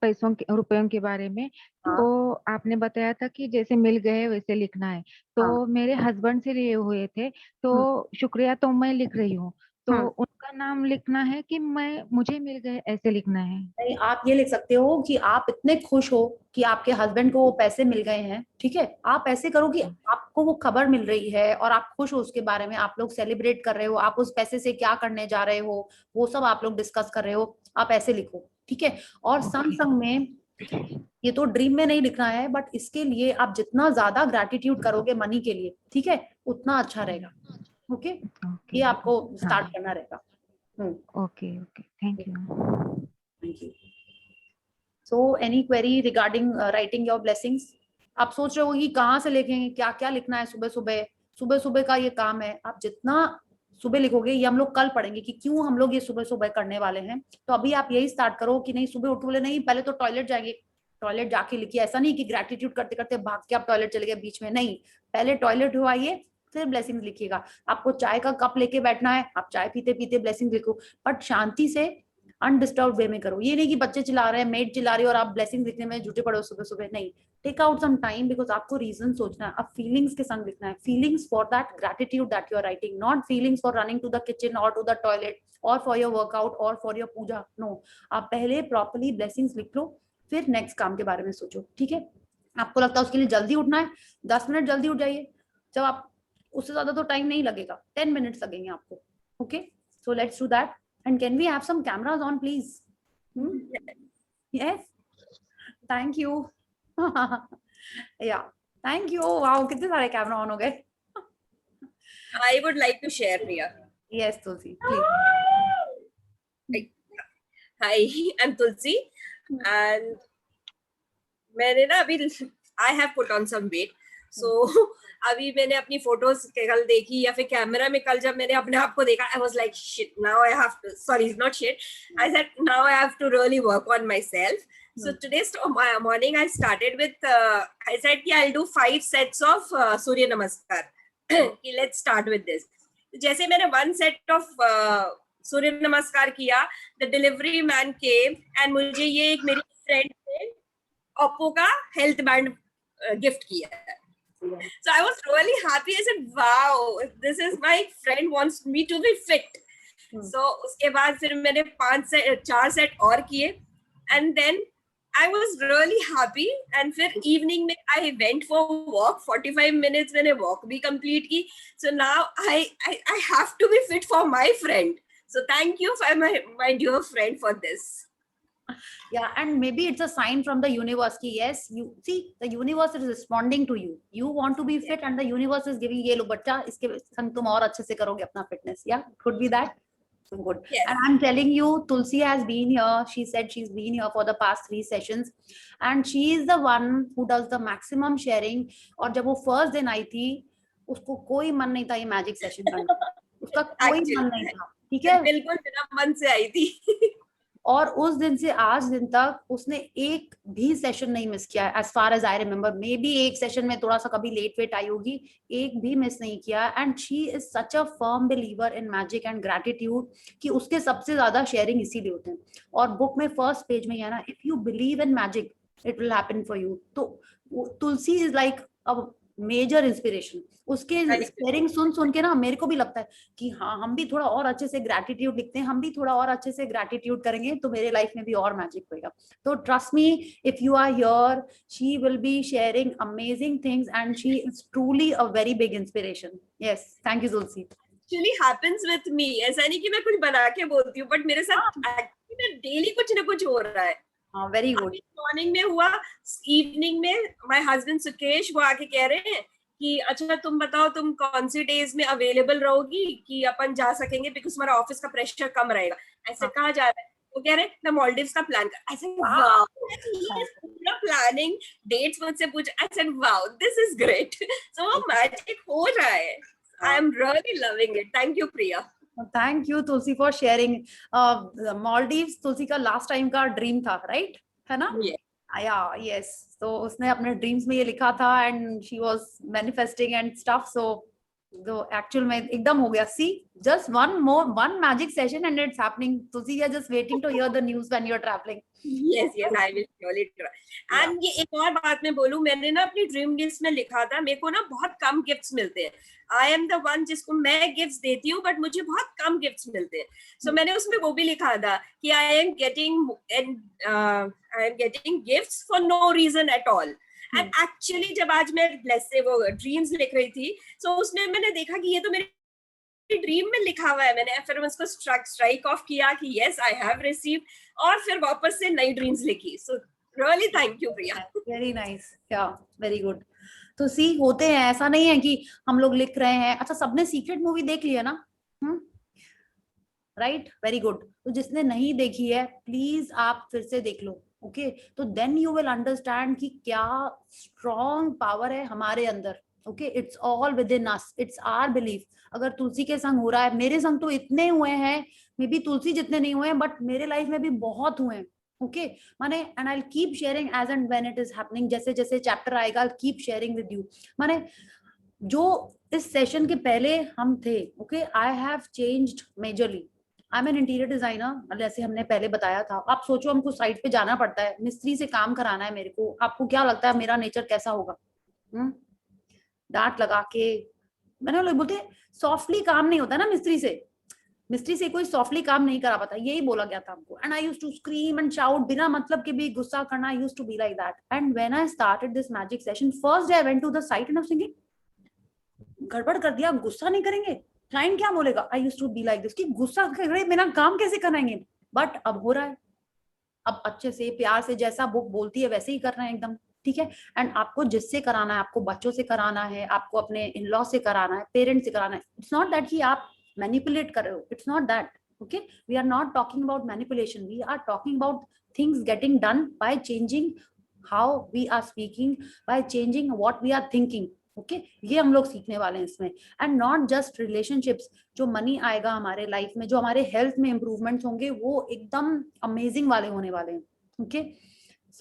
पैसों के, रुपयों के बारे में, तो आपने बताया था कि जैसे मिल गए वैसे लिखना है। तो मेरे हस्बैंड से लिए हुए थे, तो शुक्रिया तो मैं लिख रही हूँ, तो उनका नाम लिखना है कि मुझे मिल गए ऐसे लिखना है? नहीं, आप ये लिख सकते हो कि आप इतने खुश हो कि आपके हस्बैंड को वो पैसे मिल गए हैं। ठीक है, आप ऐसे करो कि आपको वो खबर मिल रही है और आप खुश हो उसके बारे में, आप लोग सेलिब्रेट कर रहे हो, आप उस पैसे से क्या करने जा रहे हो वो सब आप लोग डिस्कस कर रहे हो, आप ऐसे लिखो। ठीक है, और संग में ये तो ड्रीम में नहीं लिखना है, बट इसके लिए आप जितना ज्यादा ग्रैटिट्यूड करोगे मनी के लिए, ठीक है, उतना अच्छा रहेगा। ओके, ये आपको स्टार्ट करना रहेगा। Okay, thank you. So any query regarding writing your blessings? आप सोच रहे हो कि कहाँ से लिखेंगे, क्या क्या लिखना है? सुबह सुबह का ये काम है, आप जितना सुबह लिखोगे, ये हम लोग कल पढ़ेंगे कि क्यों हम लोग ये सुबह सुबह करने वाले हैं। तो अभी आप यही स्टार्ट करो कि नहीं सुबह उठ बोले नहीं पहले तो टॉयलेट जाएंगे, टॉयलेट जाके लिखिए। ऐसा नहीं कि ग्रेटिट्यूड करते करते भाग के आप टॉयलेट चले गए बीच में, नहीं, पहले टॉयलेट हो आइए फिर ब्लेसिंग्स लिखिएगा। आपको चाय का कप लेके बैठना है, आप चाय पीते पीते ब्लेसिंग्स लिखो, बट शांति से अनडिस्टर्ब वे में करो। ये नहीं कि बच्चे चिल्ला रहे हैं, मेड चिल्ला रही है और आप ब्लेसिंग लिखने में जुटे पड़ो सुबह सुबह, नहीं। Take out some time, because आपको रीजन सोचना है, अब फीलिंग्स के संग लिखना है, feelings for that gratitude that you are writing, not feelings for running to the kitchen और टू द टॉयलेट और फॉर योर वर्कआउट और फॉर योर पूजा, नो। आप पहले प्रॉपर्ली ब्लेसिंग्स लिख लो, फिर नेक्स्ट काम के बारे में सोचो, ठीक है। आपको लगता है उसके लिए जल्दी उठना है, 10 मिनट जल्दी उठ जाइए। जब आप उससे ज्यादा तो टाइम नहीं लगेगा, 10 मिनट्स लगेंगे आपको, okay. So let's do that. And can we have some cameras on please? Yes, thank you. Yeah, thank you. Wow, कितने सारे कैमरा ऑन हो गए। I would like to share, Priya. Yes, Tulsi, please. Hi, I'm Tulsi, and मैंने ना अभी I have put on some weight, so अभी मैंने अपनी फोटोज कल देखी या फिर कैमरा में कल जब मैंने अपने आप को देखा, I was like shit, now I have to, sorry, not shit, I said now I have to really work on myself. So today's morning I started with I said कि I'll do 5 sets of सूर्य नमस्कार. कि let's start with this. जैसे मैंने 1 set of सूर्य नमस्कार किया, the delivery man came and मुझे ये एक मेरी फ्रेंड ने ओप्पो का हेल्थ बैंड गिफ्ट किया। So I was really happy. I said, wow, this is my friend wants me to be fit. So उसके बाद फिर मैंने 4 सेट और किए, and then I was really happy. And फिर evening में I went for walk, 45 minutes मैंने walk भी complete की. So now I have to be fit for my friend. So thank you for my dear friend for this. Yeah, and maybe it's a sign from the universe ki yes, you see, the universe is responding to you. You want to be fit and the universe is giving, ye lo bachcha iske संग तुम और अच्छे से करोगे अपना fitness. Yeah, could be that. So good. Yes. And I'm telling you, Tulsi has been here. She said she's been here for the past 3 sessions, and she is the one who does the maximum sharing. और जब वो first दिन आई थी, उसको कोई मन नहीं था ये magic session करने का, उसका कोई मन नहीं था, ठीक है, बिल्कुल बिना मन से आई थी। और उस दिन से आज दिन तक उसने एक भी सेशन नहीं मिस किया, as far as I remember. Maybe एक सेशन में थोड़ा सा कभी लेट वेट आई होगी, एक भी मिस नहीं किया। And she is such a firm believer in magic and gratitude कि उसके सबसे ज्यादा शेयरिंग इसीलिए होते हैं। और बुक में फर्स्ट पेज में है ना, if you believe in magic it will happen for you. तो Tulsi is like a major inspiration. उसके शेयरिंग सुन के ना मेरे को भी लगता है कि हाँ, हम भी थोड़ा और अच्छे से ग्रेटिट्यूड लिखते हैं, हम भी थोड़ा और अच्छे से ग्रेटिट्यूड करेंगे तो मेरे लाइफ में भी और मैजिक होएगा। तो trust me, if you are here, she will be sharing amazing things and she is truly a very big inspiration. Yes, thank you Tulsi. Actually happens with me. ऐसा नहीं कि मैं कुछ बना के बोलती हूँ, बट मेरे साथ एक्चुअली डेली कुछ ना कुछ हो रहा है। हाँ, वेरी गुड। मॉर्निंग में हुआ, इवनिंग में माय हस्बैंड सुकेश वो आके कह रहे हैं कि अच्छा तुम बताओ तुम कौन सी डेज में अवेलेबल रहोगी कि अपन जा सकेंगे, बिकॉज हमारा ऑफिस का प्रेशर कम रहेगा। ऐसे कहा जा रहा है। वो कह रहे हैं मैं मालदीव्स का प्लान कर। ऐसे वाओ, पूरा प्लानिंग डेट्स मुझसे पूछ। I said wow, this is great. So magic हो रहा है। I am really loving it. Thank you Priya. Thank you Tulsi for sharing. Maldives Tulsi का लास्ट टाइम का ड्रीम था, राइट? है ना? या यस, तो उसने अपने ड्रीम्स में ये लिखा था and she was manifesting and stuff. So तो एक्चुअल में एकदम हो गया। See, just one magic session and it's happening. Tulsi, you're just waiting to hear the news when you're traveling. Yes, I will surely try. And ये एक और बात मैं बोलूं, मैंने ना अपनी ड्रीम लिस्ट में लिखा था, मेरे को ना बहुत कम गिफ्ट्स मिलते हैं। आई एम द वन जिसको मैं गिफ्ट्स देती हूँ, बट मुझे बहुत कम गिफ्ट्स मिलते हैं। सो मैंने उसमें वो भी लिखा था कि I am getting gifts for no reason at all. And actually जब आज मैं वो ड्रीम्स लिख रही थी, सो उसमें मैंने देखा कि ये तो मेरे ड्रीम में लिखा हुआ है। मैंने फिर उसको स्ट्राइक ऑफ किया कि यस आई हैव रिसीव्ड, और फिर वापस से नई ड्रीम्स लिखी। So really thank you Priya. Very nice, या वेरी गुड। तो सी, होते हैं, ऐसा नहीं है कि हम लोग लिख रहे हैं। अच्छा, सबने सीक्रेट मूवी देख लिया ना? Right, very good. तो जिसने नहीं देखी है प्लीज आप फिर से देख लो, ओके? तो देन यू विल अंडरस्टैंड कि क्या स्ट्रॉन्ग पावर है हमारे अंदर okay, it's all within us, it's our belief. अगर तुलसी के संग हो रहा है, मेरे संग तो इतने हुए हैं, मे बी तुलसी जितने नहीं हुए हैं, बट मेरे लाइफ में भी बहुत हुए हैं। ओके, माने and I will keep sharing as and when it is happening, जैसे जैसे चैप्टर आएगा I keep sharing with you. माने जो इस सेशन के पहले हम थे, okay, I have changed majorly. I am an interior designer, जैसे हमने पहले बताया था। आप सोचो, हमको साइट पे जाना पड़ता है, मिस्त्री से काम कराना है मेरे को। आपको क्या लगता है मेरा नेचर कैसा होगा? डांट लगा के, मैंने लोग बोलते सॉफ्टली काम नहीं होता ना मिस्त्री से। मिस्त्री से कोई सॉफ्टली काम नहीं करा पाता, यही बोला गया था हमको। And I used to scream and shout, बिना मतलब के भी गुस्सा करना। I used to be like that. And when I started this magic session, first day I went to the site and I was thinking, गड़बड़ कर दिया, गुस्सा नहीं करेंगे, क्लाइंट क्या बोलेगा? I used to be like this कि गुस्सा कर रहे, मेरा काम कैसे कराएंगे? बट अब हो रहा है, अब अच्छे से प्यार से, जैसा बुक बोलती है वैसे ही कर रहे हैं एकदम, ठीक है। एंड आपको जिससे कराना है, आपको बच्चों से कराना है, आपको अपने इन लॉ से कराना है, पेरेंट्स से कराना है। इट्स नॉट दैट कि आप मैनिपुलेट कर रहे हो, it's not that. Okay, we are not talking about manipulation, we are talking about things getting done by changing how we are speaking, by changing what we are thinking. Okay, ये हम लोग सीखने वाले हैं इसमें। एंड नॉट जस्ट रिलेशनशिप्स, जो money आएगा हमारे लाइफ में, जो हमारे हेल्थ में इंप्रूवमेंट्स होंगे, वो एकदम अमेजिंग वाले होने वाले हैं। Okay,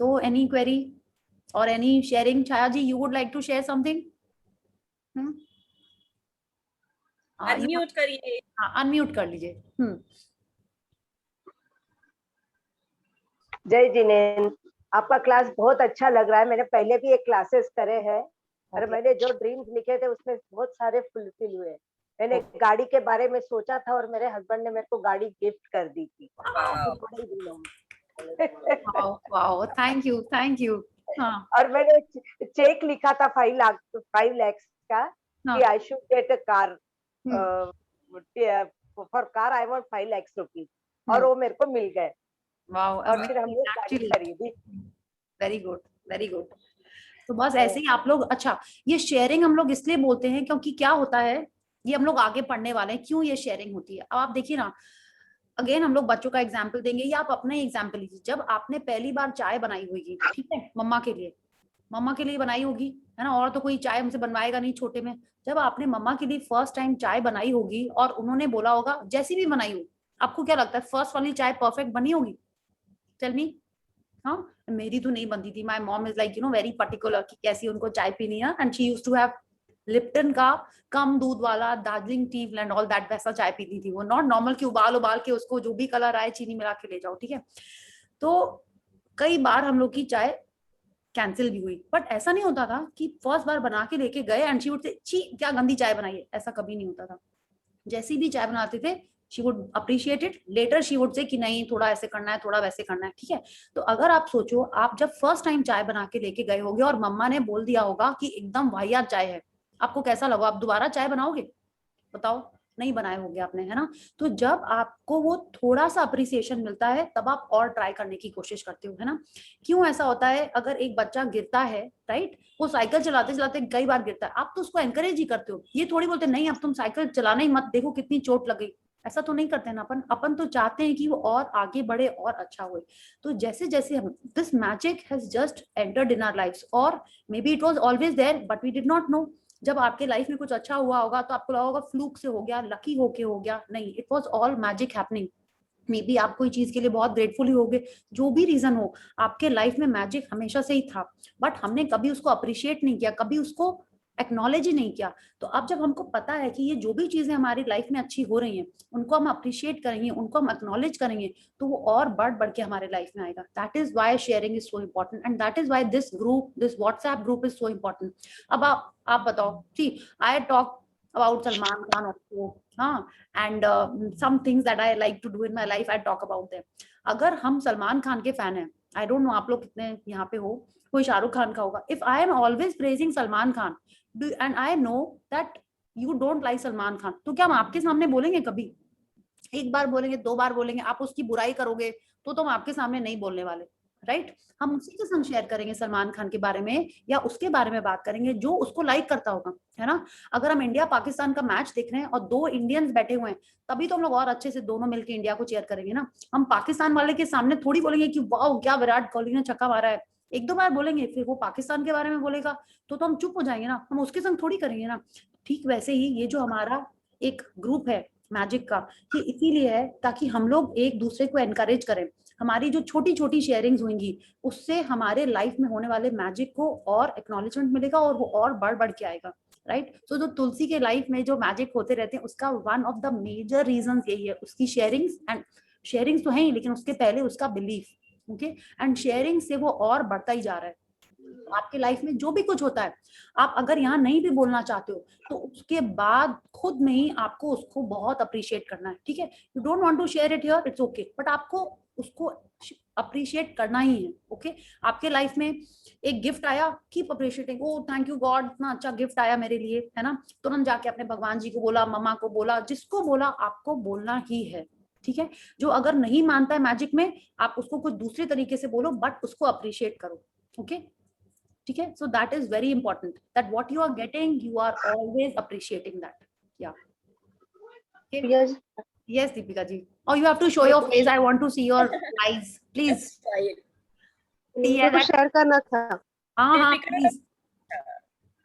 so any query or any sharing? Chaya ji, you would like to share something? Unmute करिए। हाँ, अनम्यूट कर लीजिए। जय जिनेन, आपका क्लास बहुत अच्छा लग रहा है। मैंने पहले भी एक क्लासेस करे हैं और मैंने जो ड्रीम्स लिखे थे उसमें बहुत सारे फुलफिल हुए। मैंने गाड़ी के बारे में सोचा था और मेरे हस्बैंड ने मेरे को गाड़ी गिफ्ट कर दी थी। Wow, thank you, thank you. हाँ, और मैंने चेक लिखा था 5 लाख का कि I should get a car, for car I want 5 lakh rupees, और वो मेरे को मिल गए। वाओ, और फिर हमने गाड़ी खरीदी। Very good, very good. तो बस ऐसे ही आप लोग, अच्छा, ये शेयरिंग हम लोग इसलिए बोलते हैं क्योंकि क्या होता है, ये हम लोग आगे पढ़ने वाले हैं क्यों ये शेयरिंग होती है। अब आप देखिए ना, अगेन हम लोग बच्चों का एग्जाम्पल देंगे, या आप अपना ही एग्जाम्पल लीजिए। जब आपने पहली बार चाय बनाई होगी, ठीक है, मम्मा के लिए बनाई होगी, है ना, और तो कोई चाय हमसे बनवाएगा नहीं छोटे में। जब आपने मम्मा के लिए फर्स्ट टाइम चाय बनाई होगी और उन्होंने बोला होगा, जैसी भी बनाई हो, आपको क्या लगता है फर्स्ट वाली चाय परफेक्ट बनी होगी? Tell me. हाँ, मेरी तो नहीं बनती थी। My mom is like very particular कि कैसी उनको चाय पीनी है। And she used to have Lipton का कम दूध वाला, Darjeeling tea and all that, वैसा चाय पीती थी वो, नॉट नॉर्मल की उबाल के उसको जो भी कलर आए चीनी मिला के ले जाओ, ठीक है। तो कई बार हम लोग की चाय कैंसिल भी हुई, बट ऐसा नहीं होता था कि फर्स्ट बार बना के लेके गए एंड शी वुड से, छी क्या गंदी चाय बनाई है, ऐसा कभी नहीं होता था। जैसी भी चाय बनाते थे, she would appreciate it, later she would say कि नहीं थोड़ा ऐसे करना है, थोड़ा वैसे करना है, ठीक है। तो अगर आप सोचो, आप जब फर्स्ट टाइम चाय बना के लेके गए होगे और मम्मा ने बोल दिया होगा कि एकदम वाहियात चाय है, आपको कैसा लगा? आप दोबारा चाय बनाओगे? बताओ, नहीं बनाए होगे आपने, है ना। तो जब आपको वो थोड़ा सा अप्रिसिएशन मिलता है, तब आप और ट्राई करने की कोशिश करते हो, है ना। क्यों ऐसा होता है? अगर एक बच्चा गिरता है, राइट, वो साइकिल चलाते चलाते कई बार गिरता है, आप तो उसको एनकरेज ही करते हो। ये थोड़ी बोलते नहीं अब तुम साइकिल चलाना ही मत, देखो कितनी चोट लग गई, ऐसा तो नहीं करते ना अपन तो चाहते हैं कि वो और आगे बढ़े और अच्छा हो। तो जैसे जैसे हम, this magic has just entered in our lives, और maybe it was always there but we did not know. जब आपके लाइफ में कुछ अच्छा हुआ होगा तो आपको लगा होगा फ्लूक से हो गया, लकी होके हो गया, नहीं, it was all magic happening. May be आप कोई चीज के लिए बहुत ग्रेटफुल ही होगे, जो भी रीजन हो, आपके लाइफ में मैजिक हमेशा से ही था, बट हमने कभी उसको अप्रिशिएट नहीं किया, कभी उसको एक्नॉलेज ही नहीं किया। तो अब जब हमको पता है कि ये जो भी चीजें हमारी लाइफ में अच्छी हो रही हैं, उनको हम अप्रिशिएट करेंगे, उनको हम एक्नॉलेज करेंगे, तो वो और बढ़ के हमारे लाइफ में आएगा। That is why sharing is so important, and that is why this group, this WhatsApp group is so important. अब आप बताओ, see I talk about Salman Khan also, and some things that I like to do in my life, I talk about them. अगर हम सलमान खान के fan हैं, I don't know आप लोग कितने यहाँ पे हो, कोई शाहरुख खान का होगा, if I am always praising Salman Khan and I know that you don't like Salman Khan, तो क्या हम आपके सामने बोलेंगे? कभी एक बार बोलेंगे, 2 बार बोलेंगे, आप उसकी बुराई करोगे तो हम आपके सामने नहीं बोलने वाले, राइट। हम उसी के संग शेयर करेंगे सलमान खान के बारे में, या उसके बारे में बात करेंगे जो उसको लाइक करता होगा, है ना। अगर हम इंडिया पाकिस्तान का मैच देख रहे हैं और 2 इंडियंस बैठे हुए हैं, तभी तो हम लोग और अच्छे से दोनों मिलकर इंडिया को चेयर करेंगे ना। हम पाकिस्तान वाले के सामने थोड़ी बोलेंगे कि वाह क्या विराट कोहली ने छक्का मारा है, एक दो बार बोलेंगे, फिर वो पाकिस्तान के बारे में बोलेगा तो हम चुप हो जाएंगे ना, हम उसके संग थोड़ी करेंगे ना। ठीक वैसे ही ये जो हमारा एक ग्रुप है मैजिक का, ये इसीलिए है ताकि हम लोग एक दूसरे को एनकरेज करें। हमारी जो छोटी छोटी शेयरिंग्स होंगी उससे हमारे लाइफ में होने वाले मैजिक को और एक्नॉलेजमेंट मिलेगा और वो और बढ़ बढ़ के आएगा, राइट। सो जो तुलसी के लाइफ में जो मैजिक होते रहते हैं उसका one of the major reason यही है, उसकी शेयरिंग्स। एंड शेयरिंग्स तो है ही, लेकिन उसके पहले उसका बिलीफ, ओके। एंड शेयरिंग से वो और बढ़ता ही जा रहा है। आपके लाइफ में जो भी कुछ होता है, आप अगर यहाँ नहीं भी बोलना चाहते हो तो उसके बाद खुद में ही आपको उसको बहुत अप्रिशिएट करना है, ठीक है। You don't want to share it here, it's okay, but आपको उसको अप्रिशिएट करना ही है, ओके। आपके लाइफ में एक गिफ्ट आया, keep appreciating, oh thank you God, इतना अच्छा गिफ्ट आया मेरे लिए, है ना। तुरंत जाके अपने भगवान जी को बोला, मम्मा को बोला, जिसको बोला, आपको बोलना ही है, ठीक है। जो अगर नहीं मानता है मैजिक में, आप उसको कुछ दूसरे तरीके से बोलो, बट उसको अप्रिशिएट करो, ओके, ठीक है। So that is very important, that what you are getting you are always appreciating that, या yes Deepika ji, oh you have to show your face, I want to see your eyes please, मेरे को share करना था। हाँ please.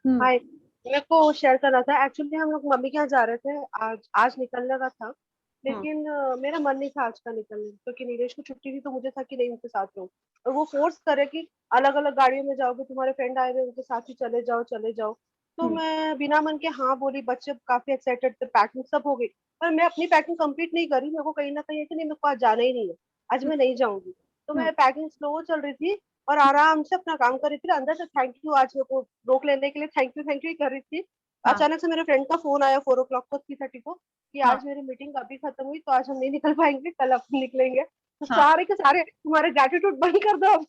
हाय, मेरे को share करना था। एक्चुअली हम लोग मम्मी के यहाँ जा रहे थे, आज निकलने का था, लेकिन मेरा मन नहीं था आज का निकलने, क्योंकि नीरज को छुट्टी थी तो मुझे था कि नहीं उनके साथ रहूं, और वो फोर्स करे कि अलग अलग गाड़ियों में जाओगे, तुम्हारे फ्रेंड आए हुए उनके साथ ही चले जाओ चले जाओ। तो मैं बिना मन के हाँ बोली। बच्चे काफी एक्साइटेड थे, पैकिंग सब हो गई, पर मैं अपनी पैकिंग कंप्लीट नहीं करी। मेरे को कहीं ना कहीं है कि नहीं, मेरे को आज जाना ही नहीं है, आज मैं नहीं जाऊंगी। तो मैं पैकिंग स्लो चल रही थी और आराम से अपना काम कर रही थी। अंदर से थैंक यू, आज मेरे को रोक लेने के लिए थैंक यू कर रही थी। अचानक से मेरे फ्रेंड का फोन आया 4 o'clock को 3:30 को कि आज मेरी मीटिंग अभी खत्म हुई, तो आज हम नहीं निकल पाएंगे, कल अपन निकलेंगे। तो सारे के सारे तुम्हारे ग्रेटिट्यूड बंद कर दो अब।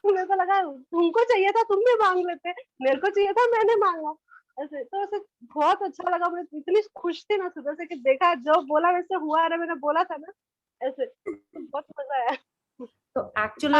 मेरे को लगा तुमको चाहिए था तुम भी मांग लेते, मेरे को चाहिए था मैंने मांगा, ऐसे। तो ऐसे बहुत अच्छा लगा, मैं इतनी खुश थी ना सुबह से कि देखा जो बोला वैसे हुआ है, मैंने बोला था ना, ऐसे बहुत मजा आया। तो एक्चुअल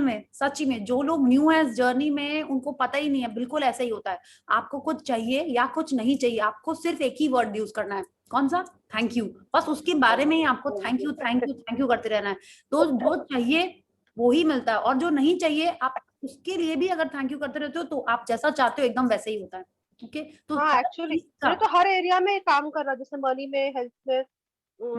में सच्ची में जो लोग न्यू है इस जर्नी में, उनको पता ही नहीं है, बिल्कुल ऐसा ही होता है। आपको कुछ चाहिए या कुछ नहीं चाहिए, आपको सिर्फ एक ही वर्ड यूज करना है, कौन सा? Thank you. बस उसके बारे में ही आपको thank you thank you thank you करते रहना है। तो जो चाहिए वो ही मिलता है, और जो नहीं चाहिए आप उसके लिए भी अगर थैंक यू करते रहते हो तो आप जैसा चाहते हो एकदम वैसे ही होता है, ओके। तो हाँ, एक्चुअली मैंने तो हर एरिया में काम कर रहा, जैसे मनी में, हेल्थ में,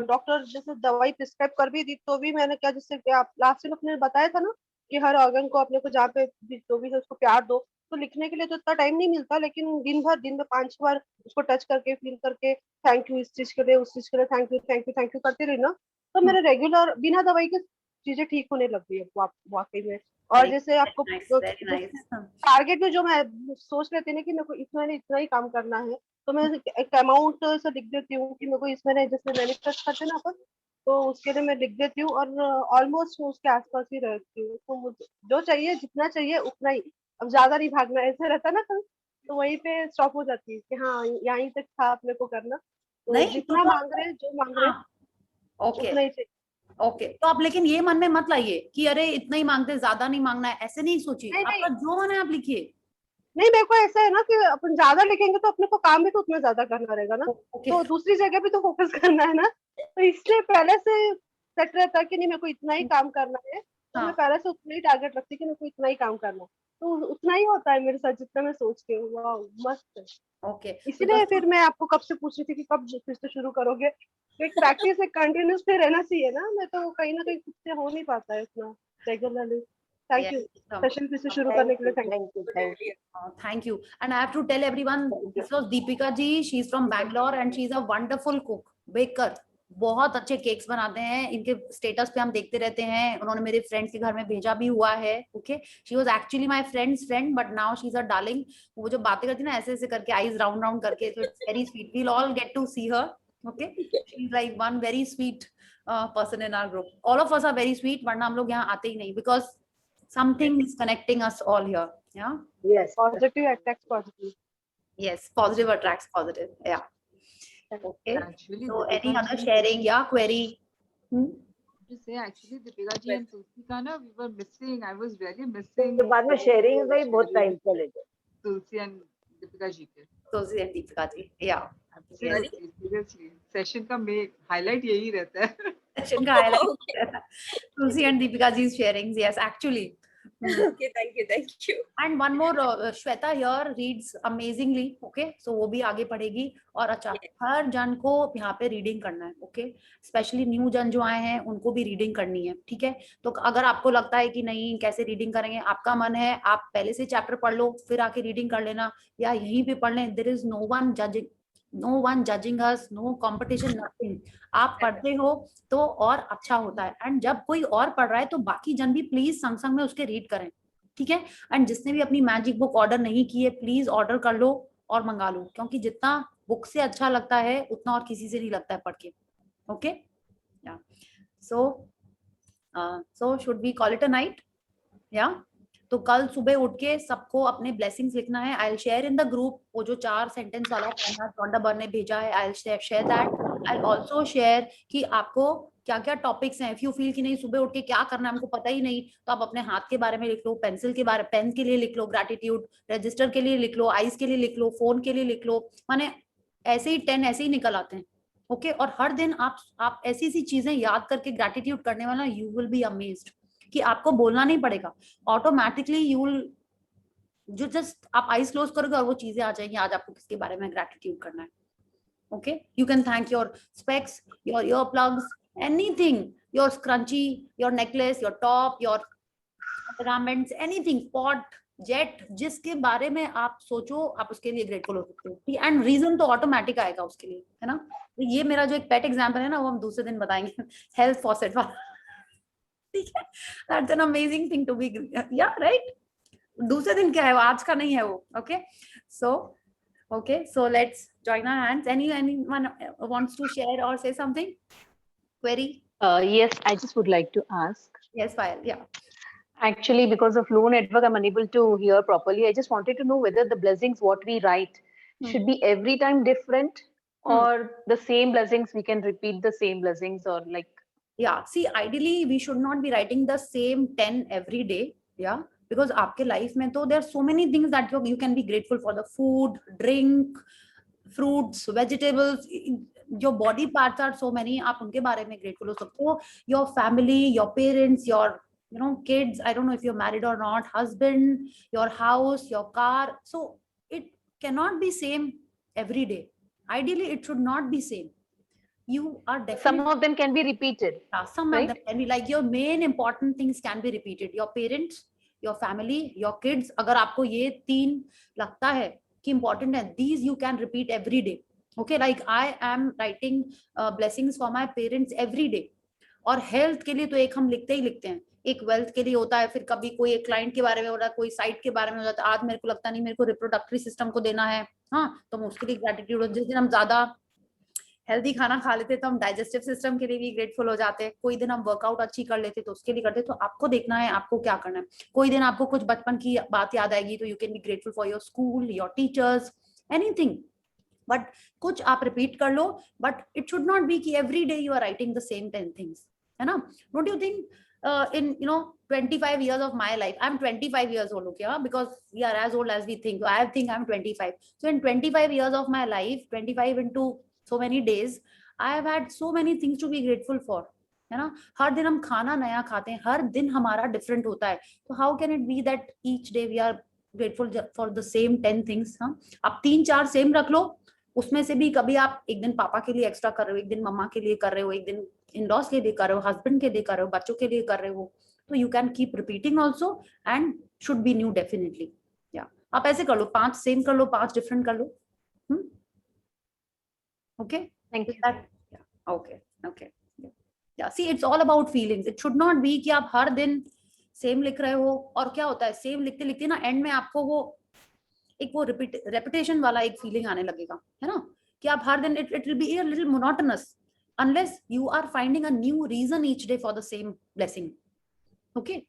डॉक्टर जैसे दवाई प्रिस्क्राइब कर भी दी तो भी मैंने क्या, जैसे कि आप लास्ट में अपने बताया था ना कि हर ऑर्गन को अपने को जहाँ पे जो भी है उसको प्यार दो। तो लिखने के लिए तो इतना टाइम नहीं मिलता, लेकिन दिन में 5 बार उसको टच करके फील करके थैंक यू, इस चीज के लिए उस चीज के लिए thank you thank you thank you करती रही ना, तो मेरे रेगुलर बिना दवाई के चीजें ठीक होने लग गई है वाकई में। और जैसे आपको टारगेट में जो मैं सोच लेती ना कि मेरे को इसमें इतना ही काम करना है, तो मैं एक अमाउंट से लिख देती हूँ कि मेरे को इसमें जैसे मैनिफेस्ट करते ना अपन, तो उसके लिए मैं लिख देती हूँ और ऑलमोस्ट उसके आसपास ही रहती हूँ। तो मुझे जो चाहिए जितना चाहिए उतना ही, अब ज्यादा नहीं भागना, ऐसा रहता ना कल, तो वहीं पे स्टॉप हो जाती है कि हाँ यहीं तक था अपने को करना, तो जितना मांग रहे जो मांग रहे उतना ही चाहिए। ओके तो आप लेकिन ये मन में मत लाइए कि अरे इतना ही मांगते, ज्यादा नहीं मांगना है, ऐसे नहीं सोचिए। आपका जो मन है आप लिखिए। नहीं, मेरे को ऐसा है ना कि अपन ज्यादा लिखेंगे तो अपने को काम भी तो उतना ज्यादा करना रहेगा ना, तो दूसरी जगह भी तो फोकस करना है ना, तो इसलिए पहले से सेट रहता है कि नहीं मेरे को इतना ही काम करना है, तो मैं पहले से उतना ही टारगेट रखती कि मेरे को इतना ही काम करना है, तो उतना ही होता है मेरे साथ जितना मैं सोचती हूँ। वाह मस्त है। ओके इसलिए फिर मैं आपको कब से पूछ रही थी कि कब फिर से शुरू करोगे, एक प्रैक्टिस एक कंटिन्यूस पे रहना चाहिए ना, मैं तो कहीं ना कहीं खुद से हो नहीं पाता है इतना रेगुलरली। थैंक यू सेशन फिर से शुरू करने के लिए, thank you. And I have to tell everyone this was Deepika ji, she is from Bangalore and she is a wonderful cook, baker, बहुत अच्छे केक्स बनाते हैं, इनके स्टेटस पे हम देखते रहते हैं, उन्होंने मेरे फ्रेंड्स के घर में भेजा भी हुआ है, okay. She was actually my friends friend but now she is a darling. वो जो बातें करती है ना ऐसे ऐसे करके, आईज राउंड राउंड करके, तो it's very sweet, we will all get to see her, okay. She is like one very sweet person in our group, all of us are very sweet, वरना हम लोग यहाँ आते ही नहीं, because something is connecting us all here, yeah. Yes, positive attracts positive. Yes, positive attracts positive, yeah. Okay, actually, so any other sharing, yeah, query? To say actually Deepika ji and Tulsi ka na, we were missing, I was really missing. तो बाद में sharing में ही बहुत time चलेगा Tulsi and Deepika ji के, Tulsi and Deepika ji, yeah. Seriously, session का में highlight यही रहता है। सेशन का हाईलाइट रहता है। Tulsi and Deepika ji's sharings, yes, actually. Okay, thank you. And one more, Shweta here reads amazingly, okay? So वो भी आगे पढ़ेगी और अच्छा हर जन को यहाँ पे रीडिंग करना है, okay? स्पेशली न्यू जन जो आए हैं उनको भी रीडिंग करनी है, ठीक है? तो अगर आपको लगता है कि नहीं कैसे रीडिंग करेंगे, आपका मन है आप पहले से चैप्टर पढ़ लो फिर आके रीडिंग कर लेना या यहीं पे पढ़ लें, there is no one judging us, no competition, nothing. आप पढ़ते हो तो और अच्छा होता है, एंड जब कोई और पढ़ रहा है तो बाकी जन भी प्लीज संग संग में उसके रीड करें, ठीक है? एंड जिसने भी अपनी मैजिक बुक ऑर्डर नहीं की है प्लीज ऑर्डर कर लो और मंगा लो, क्योंकि जितना बुक से अच्छा लगता है उतना और किसी से नहीं लगता है पढ़ के, ओके? या so should we call it a night? या तो कल सुबह उठ के सबको अपने ब्लेसिंग्स लिखना है. I will share in the group वो जो 4 सेंटेंस वाला टोंडा बर ने भेजा है. I will share that. I will also share कि आपको क्या क्या टॉपिक्स हैं. इफ यू फील कि नहीं सुबह उठ के क्या करना है हमको पता ही नहीं, तो आप अपने हाथ के बारे में लिख लो, पेंसिल के बारे, पेन के लिए लिख लो ग्रैटिट्यूड, रजिस्टर के लिए लिख लो, आईज के लिए लिख लो, फोन के लिए लिख लो. माने ऐसे ही 10 ऐसे ही निकल आते हैं, ओके? और हर दिन आप ऐसी ऐसी चीजें याद करके ग्रैटिट्यूड करने वाला, यू विल बी अमेज्ड कि आपको बोलना नहीं पड़ेगा, ऑटोमेटिकली यू विल जो जस्ट आप आईज क्लोज करोगे और वो चीजें आ जाएंगी. आज आपको किसके बारे में ग्रैटिट्यूड करना है, okay? You can thank your specs, your ear plugs, anything, your scrunchie, your necklace, your top, your garments, anything, pot, jet, जिसके बारे में आप सोचो आप उसके लिए ग्रेटफुल हो सकते हो. एंड रीजन तो ऑटोमेटिक आएगा उसके लिए, है ना? तो ये मेरा जो एक पेट एग्जाम्पल है ना, वो हम दूसरे दिन बताएंगे. हेल्थ फॉसेट वाला, ठीक है? That's an amazing thing to be, yeah, right? दूसरे दिन क्या है वो, आज का नहीं है वो, okay? So let's join our hands. Anyone wants to share or say something? Query? Yes, I just would like to ask. Yes, Payal, yeah. Actually, because of low network, I'm unable to hear properly. I just wanted to know whether the blessings what we write should be every time different, or the same blessings we can repeat the same blessings, or like. Yeah, see, ideally we should not be writing the same 10 every day, yeah, because आपके life में तो there are so many things that you can be grateful for. The food, drink, fruits, vegetables, your body parts are so many, आप उनके बारे में grateful हो सकते हो. Your family, your parents, your kids, I don't know if you're married or not, husband, your house, your car. So it cannot be same every day. Ideally it should not be same. You are definitely, some of them can be repeated. Yeah, some right? of them can be, like your main important things can be repeated. Your parents, your family, your kids. अगर आपको ये 3 लगता है कि important है, these you can repeat every day. Okay, like I am writing blessings for my parents every day. और health के लिए तो एक हम लिखते ही लिखते हैं, एक wealth के लिए होता है, फिर कभी कोई एक client के बारे में हो रहा है, कोई site के बारे में हो जाता है. आज मेरे को लगता नहीं मेरे को reproductory system को देना है, हाँ, तो मैं उसके लिए gratitude. जिस दिन हम ज्यादा हेल्दी खाना खा लेते तो हम डाइजेस्टिव सिस्टम के लिए भी ग्रेटफुल हो जाते हैं. कोई दिन हम वर्कआउट अच्छी कर लेते तो उसके लिए करते. तो आपको देखना है आपको क्या करना है. कोई दिन आपको कुछ बचपन की बात याद आएगी तो you can be grateful for your school, your teachers, anything. But कुछ आप रिपीट कर लो, but it should not be कि every day you are writing the same 10 things, है ना? Don't you think in 25 years of my life, I'm 25 years old, okay, because we are as old as we think. So I think I'm 25. So in 25 years of my life, 25 into so many days, I have had so many things to be grateful for, है ना? हर दिन हम खाना नया खाते हैं, हर दिन हमारा डिफरेंट होता है. तो how can it be that each day we are grateful for the same 10 things? हाँ, आप 3-4 सेम रख लो, उसमें से भी कभी आप एक दिन पापा के लिए एक्स्ट्रा कर रहे हो, एक दिन मम्मा के लिए कर रहे हो, एक दिन इन-लॉज के लिए कर रहे हो, हस्बैंड के लिए कर रहे हो, बच्चों के लिए कर रहे हो. तो you can keep repeating also and should be new definitely. या आप ऐसे कर लो, 5 सेम कर लो, 5 डिफरेंट कर लो. Okay, thank you. Okay. Yeah, see, it's all about feelings. It should not be कि आप हर दिन सेम लिख रहे हो. और क्या होता है, सेम लिखते लिखते ना एंड में आपको वो रेपिटेशन वाला एक फीलिंग आने लगेगा, है ना? कि आप हर दिन it will be a little monotonous unless you are finding a new reason each day for the same blessing. Okay,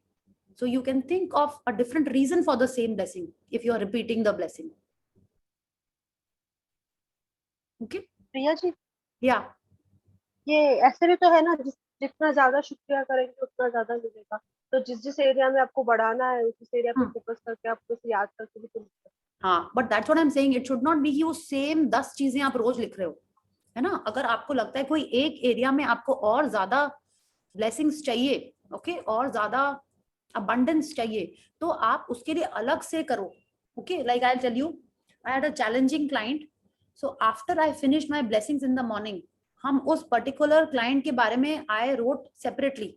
so you can think of a different reason for the same blessing if you are repeating the blessing. Okay, Priya ji, या ये ऐसे भी तो है ना, जितना ज्यादा शुक्रिया करेंगे उतना ज्यादा मिलेगा. तो जिस एरिया में आपको बढ़ाना है उस एरिया पे फोकस करके आपको याद करके भी तो. हाँ, but that's what I am saying. It should not be कि वो सेम 10 चीजें आप रोज लिख रहे हो, है ना? अगर आपको लगता है कोई एक एरिया में आपको और ज्यादा ब्लेसिंग्स चाहिए, ओके, और ज्यादा अबंडेंस चाहिए तो आप उसके लिए अलग से करो. Okay, like I tell you, I had a challenging client. So after I finish my blessings in the morning, हम उस पर्टिकुलर क्लाइंट के बारे में आई रोट सेपरेटली.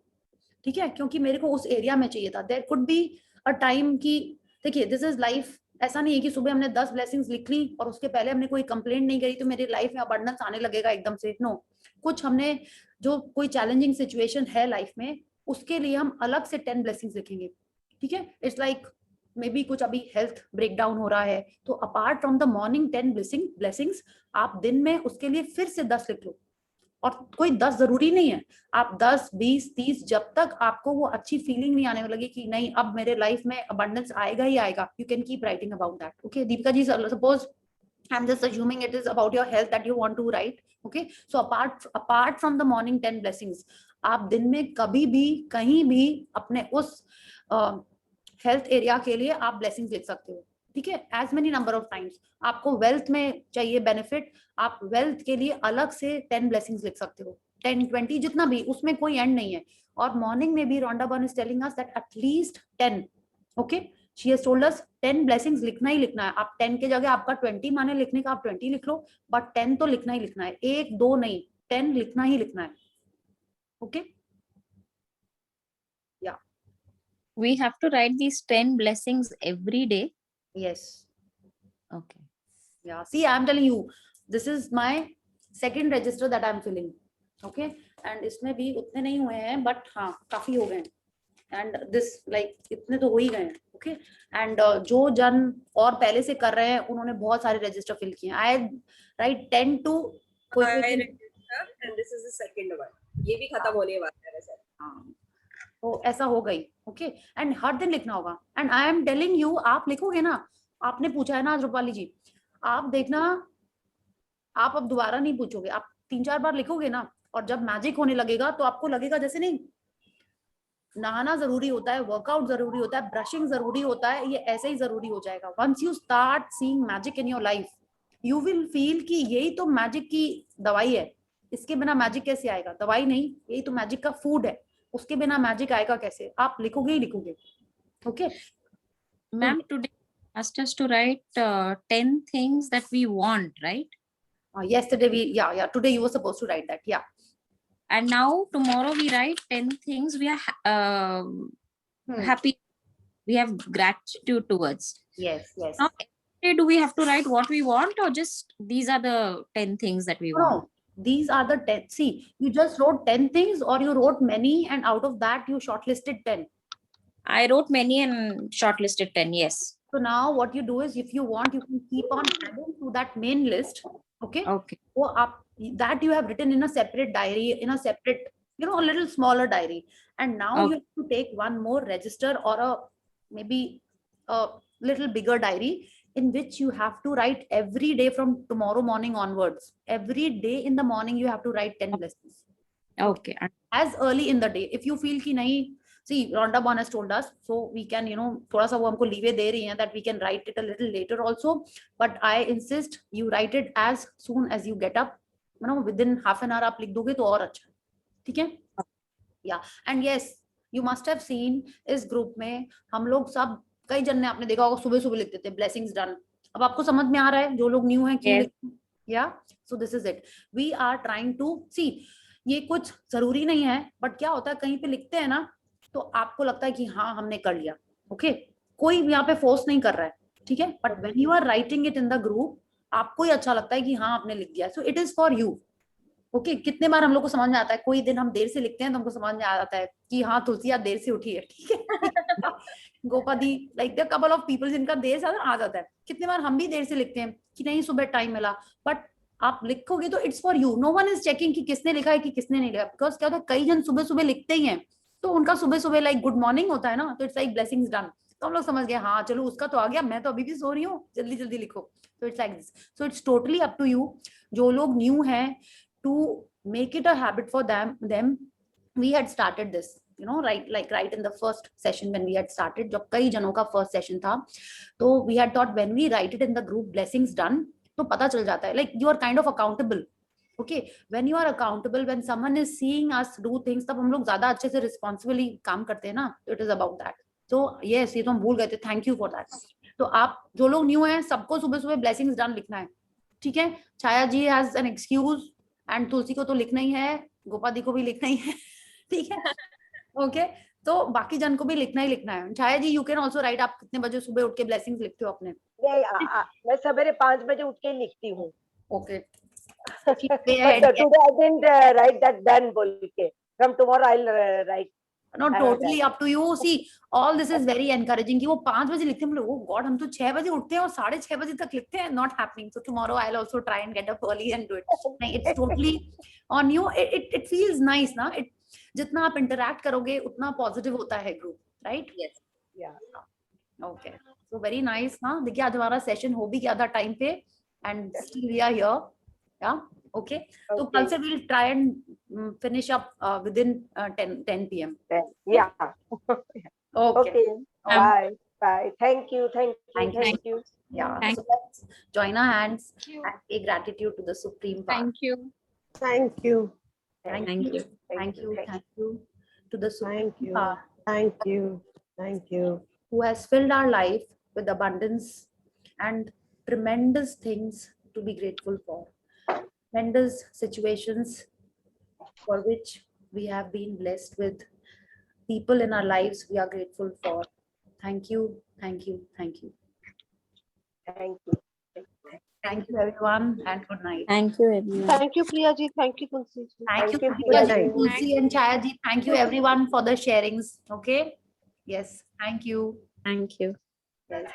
ठीक है, क्योंकि मेरे को उस एरिया में चाहिए था. There could be a time कि देखिए दिस इज लाइफ. ऐसा नहीं है कि सुबह हमने 10 ब्लेसिंग्स लिख ली और उसके पहले हमने कोई कंप्लेंट नहीं करी तो मेरी लाइफ में अबंडेंस आने लगेगा एकदम से. नो, कुछ हमने जो कोई चैलेंजिंग सिचुएशन है लाइफ में उसके लिए हम अलग से 10 ब्लेसिंग्स लिखेंगे. ठीक है, इट्स लाइक मे बी कुछ अभी हेल्थ ब्रेकडाउन हो रहा है तो apart from the morning 10 blessings आप दिन में उसके लिए फिर से 10 लिख लो. और कोई 10 जरूरी नहीं है, आप 10, 20, 30, जब तक आपको वो अच्छी फीलिंग नहीं आने लगी कि नहीं अब मेरे लाइफ में अबंडेंस आएगा ही आएगा, you can keep writing about that. Okay Deepika ji, suppose I'm just assuming it is about your health that you want to write. Okay, so apart from the morning 10 blessings, आप दिन में कभी भी कहीं भी अपने उस हेल्थ एरिया के लिए आप ब्लेसिंग्स लिख सकते हो. ठीक है, as many number of times. आपको वेल्थ में चाहिए बेनिफिट, आप वेल्थ के लिए अलग से 10 ब्लेसिंग्स लिख सकते हो. 10, 20 जितना भी, उसमें कोई एंड नहीं है. और मॉर्निंग में भी Rhonda Byrne is telling us that at least 10. Okay, she has told us 10 blessings लिखना ही लिखना है. आप 10 के जगह आपका 20 माने लिखने का, आप 20 लिख लो, बट 10 तो लिखना ही लिखना है. 1, 2 नहीं, 10 लिखना ही लिखना है. ओके, या We have to write these 10 blessings every day. Yes. Okay. Yeah. See, I'm telling you, this is my second register that I'm filling. Okay. And इसमें भी उतने नहीं हुए हैं, but हाँ काफी हो गए हैं. And this like इतने तो हो ही गए हैं. Okay. And जो जन और पहले से कर रहे हैं उन्होंने बहुत सारे रजिस्टर फिल किए हैं. I write 10 to I register and this is the second one. ये भी खत्म होने वाला है सर. हाँ, तो ऐसा हो गई. ओके, एंड हर दिन लिखना होगा. And I am telling you, आप लिखोगे ना, आपने पूछा है ना आज रूपाली जी, आप देखना, आप अब दोबारा नहीं पूछोगे, आप 3-4 बार लिखोगे ना, और जब मैजिक होने लगेगा तो आपको लगेगा जैसे नहीं नहाना जरूरी होता है, वर्कआउट जरूरी होता है, ब्रशिंग जरूरी होता है, ये ऐसे ही जरूरी हो जाएगा. Once you start seeing magic in your life, you will feel कि यही तो मैजिक की दवाई है. इसके बिना मैजिक कैसे आएगा? दवाई नहीं, यही तो मैजिक का फूड है. उसके बिना मैजिक आएगा कैसे? आप लिखोगे ही लिखोगे. Okay Ma'am, today asked us to write 10 things that we want, right? Yesterday today you were supposed to write that. Yeah. And now tomorrow we write 10 things we are happy, we have gratitude towards. Yes. Now, do we have to write what we want, or just these are the 10 things that we want? No, these are the 10. See, you just wrote 10 things, or you wrote many, and out of that you shortlisted 10. I wrote many and shortlisted 10. Yes. So now what you do is, if you want, you can keep on adding to that main list. Okay. So that you have written in a separate diary, in a separate, a little smaller diary. And now you have to take one more register, or maybe a little bigger diary, in which you have to write every day from tomorrow morning onwards. Every day in the morning you have to write 10 blessings. Okay. As early in the day. If you feel ki nahi, see, Rhonda Byrne has told us, so we can, thoda sa wo humko leeway de rahi hai that we can write it a little later also. But I insist you write it as soon as you get up. Within half an hour आप लिख दोगे तो और अच्छा. ठीक है? Yeah. And yes, you must have seen इस group में हम लोग सब, कई जन ने आपने देखा होगा, सुबह सुबह लिखते थे blessings done. अब आपको समझ में आ रहा है जो लोग न्यू हैं क्यों लिखते हैं? Yeah. So this is it. We are trying to see. ये कुछ जरूरी नहीं है, बट क्या होता है कहीं पे लिखते हैं ना तो आपको लगता है कि हाँ हमने कर लिया. ओके, कोई यहाँ पे फोर्स नहीं कर रहा है. ठीक है, but when you are writing it in the group, आपको ही अच्छा लगता है कि हाँ आपने लिख दिया. सो it is for you. Okay, कितने बार हम लोग को समझ में आता है, कोई दिन हम देर से लिखते हैं तो हमको समझ में आ जाता है कि हाँ तुलसी आज देर से उठी है. ठीक है, गोपादी, like the couple of people जिनका देर से आ जाता है. कितने बार हम भी देर से लिखते हैं कि नहीं सुबह टाइम मिला, बट आप लिखोगे तो it's for you. No one is checking कि किसने लिखा है कि किसने नहीं लिखा. बिकॉज क्या होता है, कई जन सुबह सुबह लिखते ही हैं तो उनका सुबह सुबह लाइक गुड मॉर्निंग होता है ना, तो इट्स लाइक ब्लेसिंग्स डन. तो हम लोग समझ गए हाँ चलो उसका तो आ गया, मैं तो अभी भी सो रही हूँ, जल्दी जल्दी लिखो. तो it's like this. So it's totally up to you. जो लोग न्यू हैं, to make it a habit for them, we had started this, right in the first session when we had started, जब कई जनों का first session था, तो we had thought when we write it in the group blessings done, तो पता चल जाता है, like you are kind of accountable. Okay, when you are accountable, when someone is seeing us do things, तब हम लोग ज्यादा अच्छे से रिस्पॉन्सिबली काम करते हैं ना. It is about that. So yes, ये तो हम भूल गए थे. Thank you for that. तो आप जो लोग न्यू हैं, सबको सुबह सुबह ब्लेसिंग्स डन लिखना है. ठीक है. छाया जी हैज एन एक्सक्यूज एंड तुलसी को तो लिखना ही है, गोपा दी को भी लिखना ही है. ठीक है. ओके, तो बाकी जन को भी लिखना ही लिखना है. छाया जी, यू कैन ऑल्सो राइट. आप कितने बजे सुबह उठ के ब्लेसिंग्स लिखते हो अपने? मैं सवेरे 5 बजे उठ के लिखती हूँ. Okay. Today I didn't write that done बोल के. From tomorrow I'll write. No, totally up to you. See, all this is very encouraging. कि वो 5 बजे लिखते हैं, oh God, हम तो 6 बजे उठते हैं और 6:30 बजे तक लिखते हैं. Not happening. So tomorrow I'll also try and get up early and do it. It's totally on you. It feels nice, ना? जितना आप interact करोगे, उतना positive होता है group, right? Yes. Yeah. Okay. So very nice, ना? देखिए आज हमारा session हो भी गया था time पे, and still we are here. Yeah. Okay. So कल से we'll try and finish up within 10 p.m. Yeah. Okay. Bye. Bye. Thank you. Thank you. Yeah. Thank So let's join our hands and pay gratitude to the Supreme Power. Thank you. Thank you. Thank you. Thank you. Thank you to the Supreme Thank you. Power Thank you. Thank you. who has filled our life with abundance and tremendous things to be grateful for. Tremendous situations for which we have been blessed with. People in our lives we are grateful for. Thank you, thank you, thank you. Thank you. Thank you everyone and good night. Thank you, everyone. Thank you, Priya ji. Thank you, Tulsi ji. Thank you, Thank you, Priya ji, Priya ji. Tulsi and Chaya ji. Thank you everyone for the sharings. Okay. Yes. Thank you. Thank you. Yes.